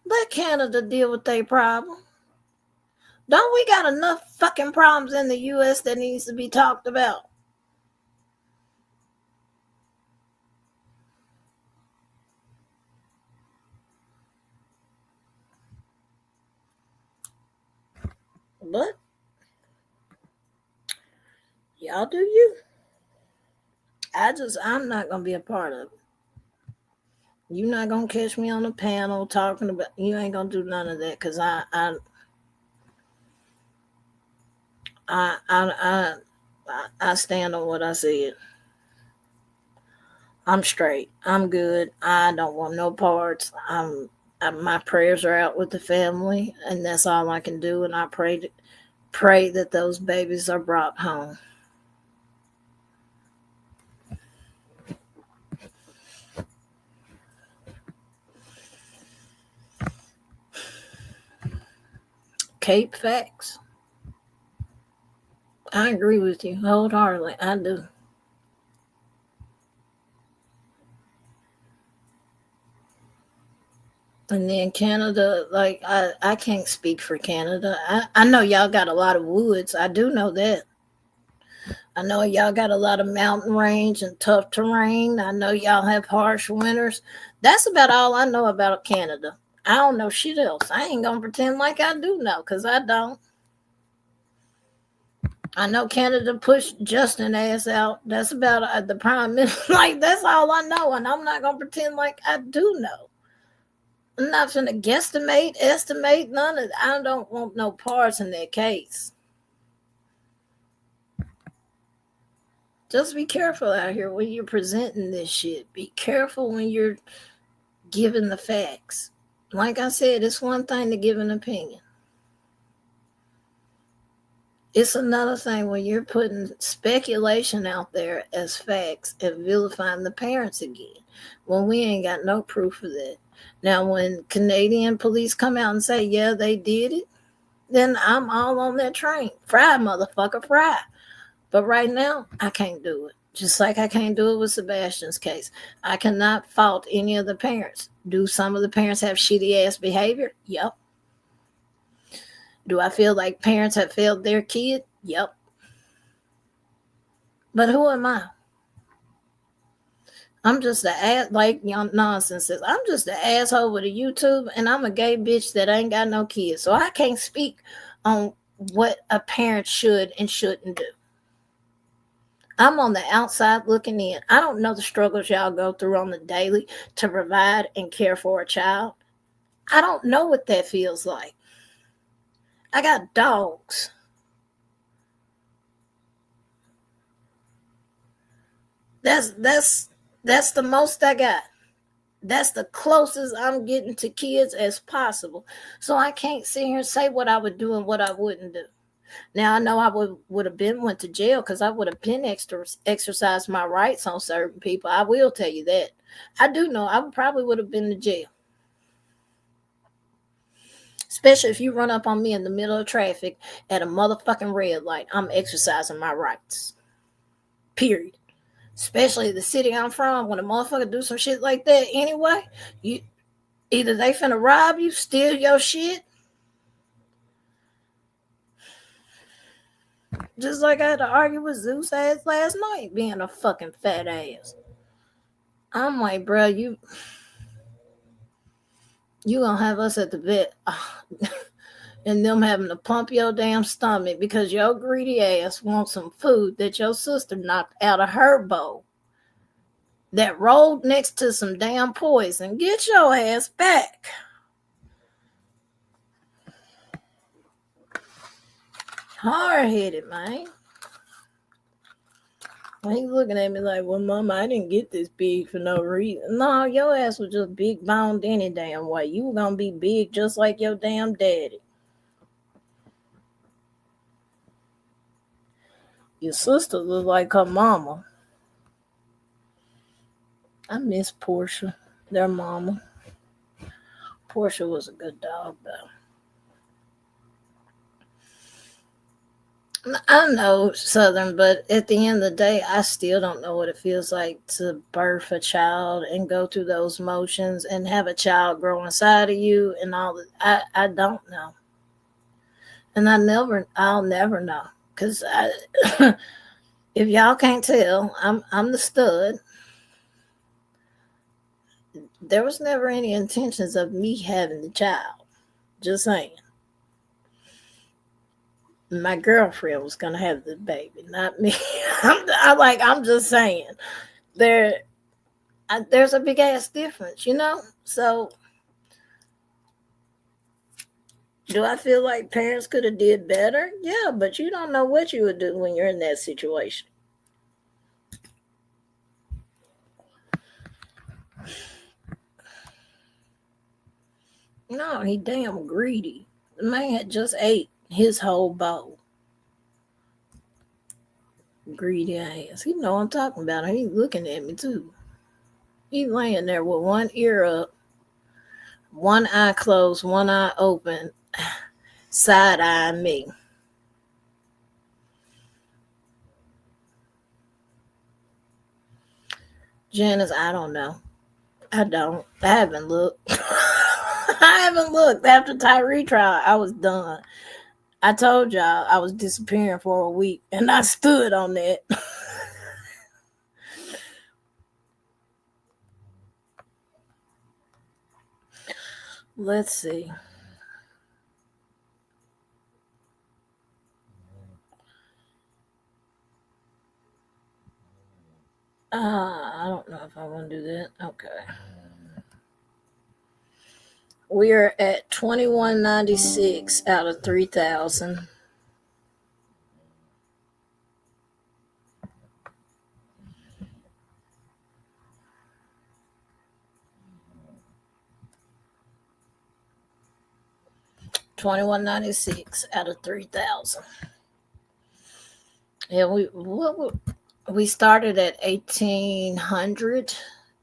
Let Canada deal with their problem. Don't we got enough fucking problems in the U.S. that needs to be talked about? But y'all do you. I'm not going to be a part of it. You're not going to catch me on a panel talking about, you ain't going to do none of that because I stand on what I said. I'm straight. I'm good. I don't want no parts. My prayers are out with the family, and that's all I can do. And I pray that those babies are brought home. Cape facts. I agree with you wholeheartedly. I do. And then Canada, like I can't speak for Canada. I know y'all got a lot of woods. I do know that. I know y'all got a lot of mountain range and tough terrain. I know y'all have harsh winters. That's about all I know about Canada. I don't know shit else. I ain't gonna pretend like I do know, because I don't. I know Canada pushed Justin ass out. That's about the prime minister. Like, that's all I know, and I'm not gonna pretend like I do know. I'm not gonna guesstimate, estimate, none of that. I don't want no parts in that case. Just be careful out here when you're presenting this shit. Be careful when you're giving the facts. Like I said, it's one thing to give an opinion. It's another thing when you're putting speculation out there as facts and vilifying the parents again, when we ain't got no proof of that. Now, when Canadian police come out and say, yeah, they did it, then I'm all on that train. Fry, motherfucker, fry. But right now, I can't do it. Just like I can't do it with Sebastian's case. I cannot fault any of the parents. Do some of the parents have shitty ass behavior? Yep. Do I feel like parents have failed their kid? Yep. But who am I? I'm just the ass, like young nonsense says. I'm just the asshole with a YouTube, and I'm a gay bitch that ain't got no kids. So I can't speak on what a parent should and shouldn't do. I'm on the outside looking in. I don't know the struggles y'all go through on the daily to provide and care for a child. I don't know what that feels like. I got dogs. That's the most I got. That's the closest I'm getting to kids as possible. So I can't sit here and say what I would do and what I wouldn't do. Now, I know I would have been went to jail because I would have been exercised my rights on certain people. I will tell you that. I do know I probably would have been to jail. Especially if you run up on me in the middle of traffic at a motherfucking red light. I'm exercising my rights. Period. Especially the city I'm from, when a motherfucker do some shit like that anyway, you either they finna rob you, steal your shit. Just like I had to argue with Zeus ass last night, being a fucking fat ass. I'm like, bro, you gonna have us at the vet and them having to pump your damn stomach because your greedy ass wants some food that your sister knocked out of her bowl that rolled next to some damn poison. Get your ass back. Hard-headed, man. He looking at me like, well, Mama, I didn't get this big for no reason. No, your ass was just big boned any damn way. You were gonna be big just like your damn daddy. Your sister looked like her mama. I miss Portia, their mama. Portia was a good dog, though. I know Southern, but at the end of the day, I still don't know what it feels like to birth a child and go through those motions and have a child grow inside of you and all that. I don't know. And I'll never know. Because if y'all can't tell, I'm the stud. There was never any intentions of me having the child. Just saying. My girlfriend was gonna have the baby, not me. I'm just saying. There's a big ass difference, you know? So Do I feel like parents could have did better? Yeah, but you don't know what you would do when you're in that situation. No, he damn greedy. The man had just ate his whole bowl. Greedy ass. He know I'm talking about him. He's looking at me too. He's laying there with one ear up, one eye closed, one eye open, side eyeing me. Janice, I don't know. I don't. I haven't looked. I haven't looked. After Tyree trial, I was done. I told y'all I was disappearing for a week, and I stood on that. Let's see. I don't know if I want to do that. Okay. We are at 2196 out of 3,000. $21.96 out of 3,000. Yeah, we started at 1800,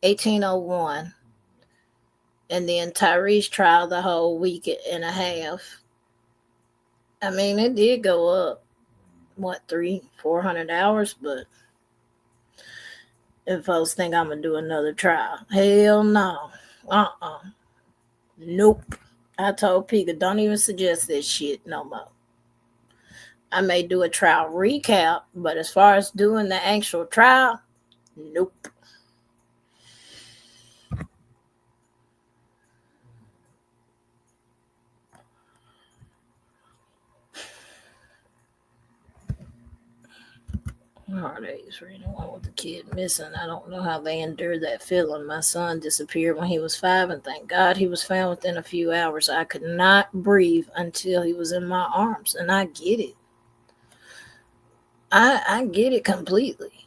1801, and then Tyree's trial the whole week and a half. I mean, it did go up, what, 400 hours, but if folks think I'm gonna do another trial, hell no, nope. I told Pika, don't even suggest this shit no more. I may do a trial recap, but as far as doing the actual trial, nope. Heartaches for anyone with a kid missing. I don't know how they endured that feeling. My son disappeared when he was 5, and thank God he was found within a few hours. I could not breathe until he was in my arms, and I get it. I get it completely.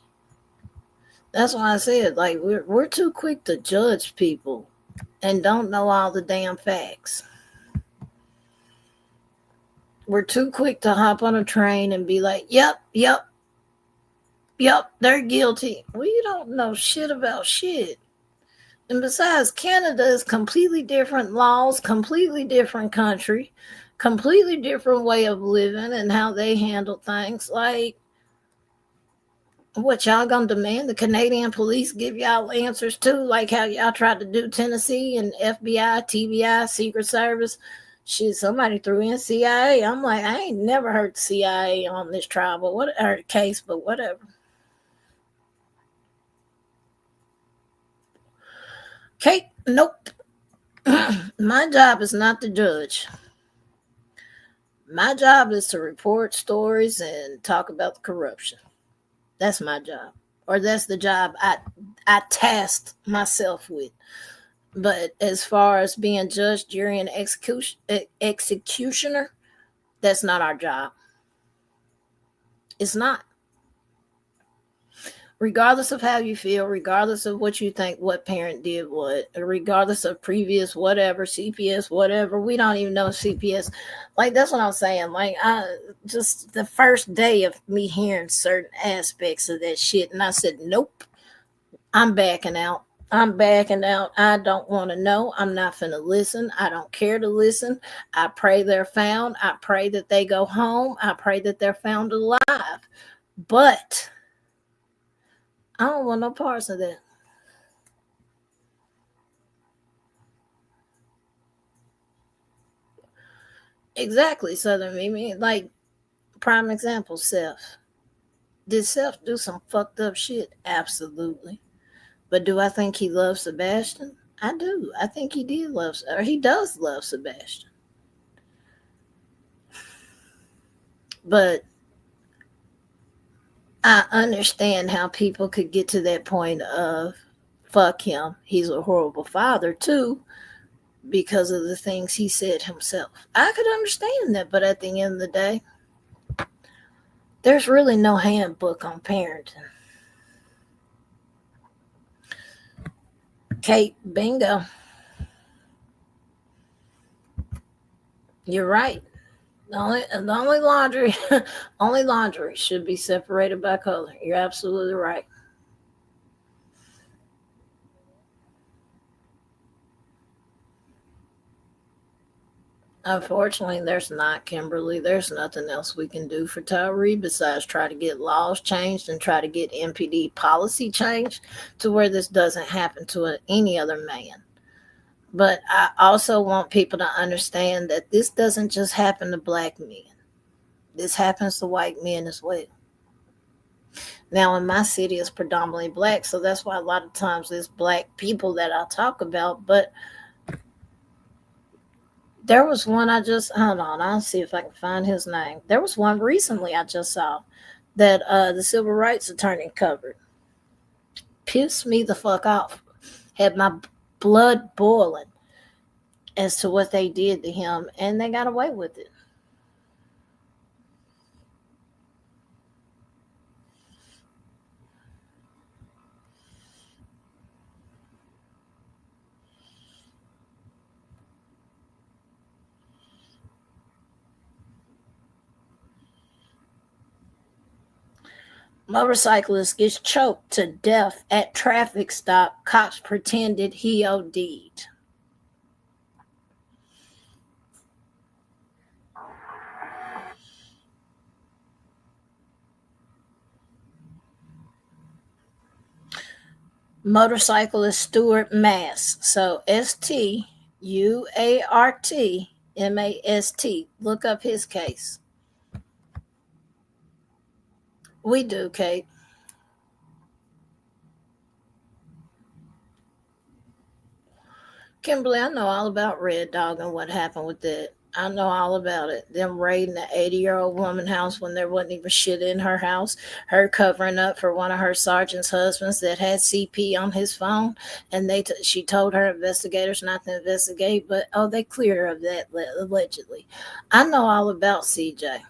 That's why I said, like, we're too quick to judge people and don't know all the damn facts. We're too quick to hop on a train and be like, yep, they're guilty. We don't know shit about shit. And besides, Canada is completely different laws, completely different country, completely different way of living and how they handle things. Like, what y'all gonna demand the Canadian police give y'all answers to? Like how y'all tried to do Tennessee and FBI, TBI, Secret Service. Shit, somebody threw in CIA. I'm like, I ain't never heard the CIA on this trial, but or case, but whatever. Okay, nope. My job is not to judge. My job is to report stories and talk about the corruption. That's my job. Or that's the job I tasked myself with. But as far as being judge, jury, and executioner, that's not our job. It's not. Regardless of how you feel, regardless of what you think, what parent did what, regardless of previous whatever, CPS, whatever, we don't even know CPS. Like, that's what I'm saying. Like, just the first day of me hearing certain aspects of that shit, and I said, nope, I'm backing out. I don't want to know. I'm not finna listen. I don't care to listen. I pray they're found. I pray that they go home. I pray that they're found alive. But I don't want no parts of that. Exactly, Southern Mimi. Like, prime example, Seth. Did Seth do some fucked up shit? Absolutely. But do I think he loves Sebastian? I do. I think he he does love Sebastian. But I understand how people could get to that point of fuck him. He's a horrible father too. because of the things he said himself. I could understand that, but at the end of the day, there's really no handbook on parenting. Kate, bingo. You're right. The only laundry, only laundry should be separated by color. You're absolutely right. Unfortunately, there's not, Kimberly. There's nothing else we can do for Tyree besides try to get laws changed and try to get MPD policy changed to where this doesn't happen to any other man. But I also want people to understand that this doesn't just happen to black men. This happens to white men as well. Now, in my city, it's predominantly black, so that's why a lot of times it's black people that I talk about. But there was one hold on, I'll see if I can find his name. There was one recently I just saw that the civil rights attorney covered. Pissed me the fuck off. Had my blood boiling as to what they did to him, and they got away with it. Motorcyclist gets choked to death at traffic stop. Cops pretended he OD'd. Motorcyclist Stuart Mass. So STUARTMAST. Look up his case. We do, Kate. Kimberly, I know all about Red Dog and what happened with that. I know all about it. Them raiding the 80-year-old woman house when there wasn't even shit in her house. Her covering up for one of her sergeant's husbands that had CP on his phone. And she told her investigators not to investigate. But, they cleared her of that, allegedly. I know all about CJ.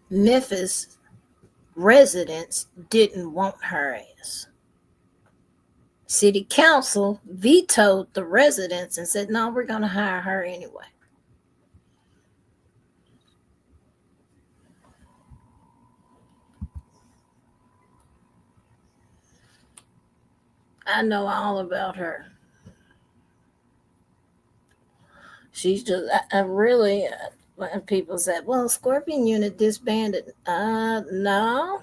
Memphis residents didn't want her ass. City council vetoed the residents and said, no, we're going to hire her anyway. I know all about her. She's just, I really, when people said, well, Scorpion unit disbanded. No,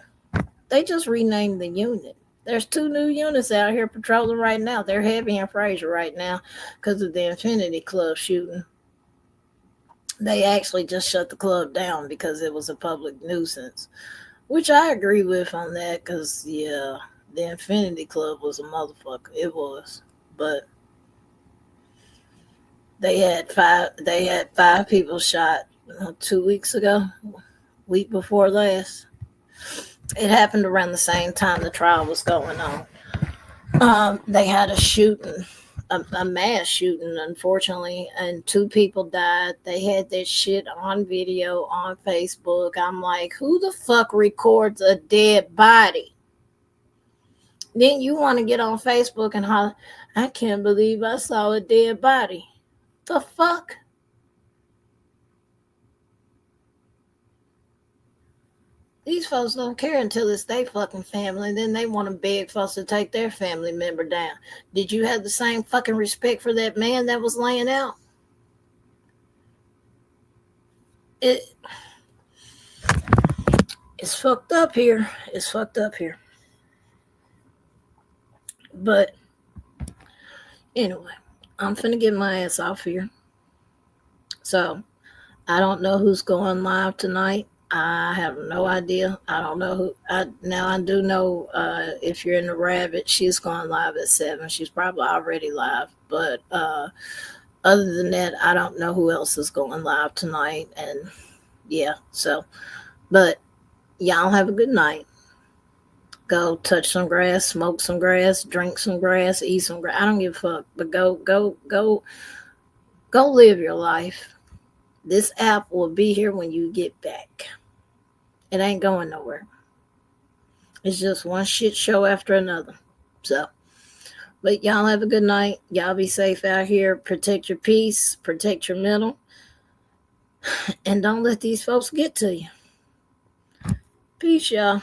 they just renamed the unit. There's 2 new units out here patrolling right now. They're heavy in Fraser right now because of the Infinity Club shooting. They actually just shut the club down because it was a public nuisance, which I agree with on that because, yeah, the Infinity Club was a motherfucker. It was. But they had 5 people shot 2 weeks ago, week before last. It happened around the same time the trial was going on. They had a shooting, a mass shooting, unfortunately, and 2 people died. They had that shit on video on Facebook. I'm like, who the fuck records a dead body? Then you want to get on Facebook and holler, I can't believe I saw a dead body. The fuck? These folks don't care until it's their fucking family. Then they want to beg folks to take their family member down. Did you have the same fucking respect for that man that was laying out? It's fucked up here. It's fucked up here. But anyway, I'm finna get my ass off here. So I don't know who's going live tonight. I have no idea. I don't know who. I do know if you're in the Rabbit, she's going live at 7. She's probably already live. But other than that, I don't know who else is going live tonight. And yeah, so, but y'all have a good night. Go touch some grass, smoke some grass, drink some grass, eat some grass. I don't give a fuck. But go live your life. This app will be here when you get back. It ain't going nowhere. It's just one shit show after another. So, but y'all have a good night. Y'all be safe out here. Protect your peace. Protect your mental. And don't let these folks get to you. Peace, y'all.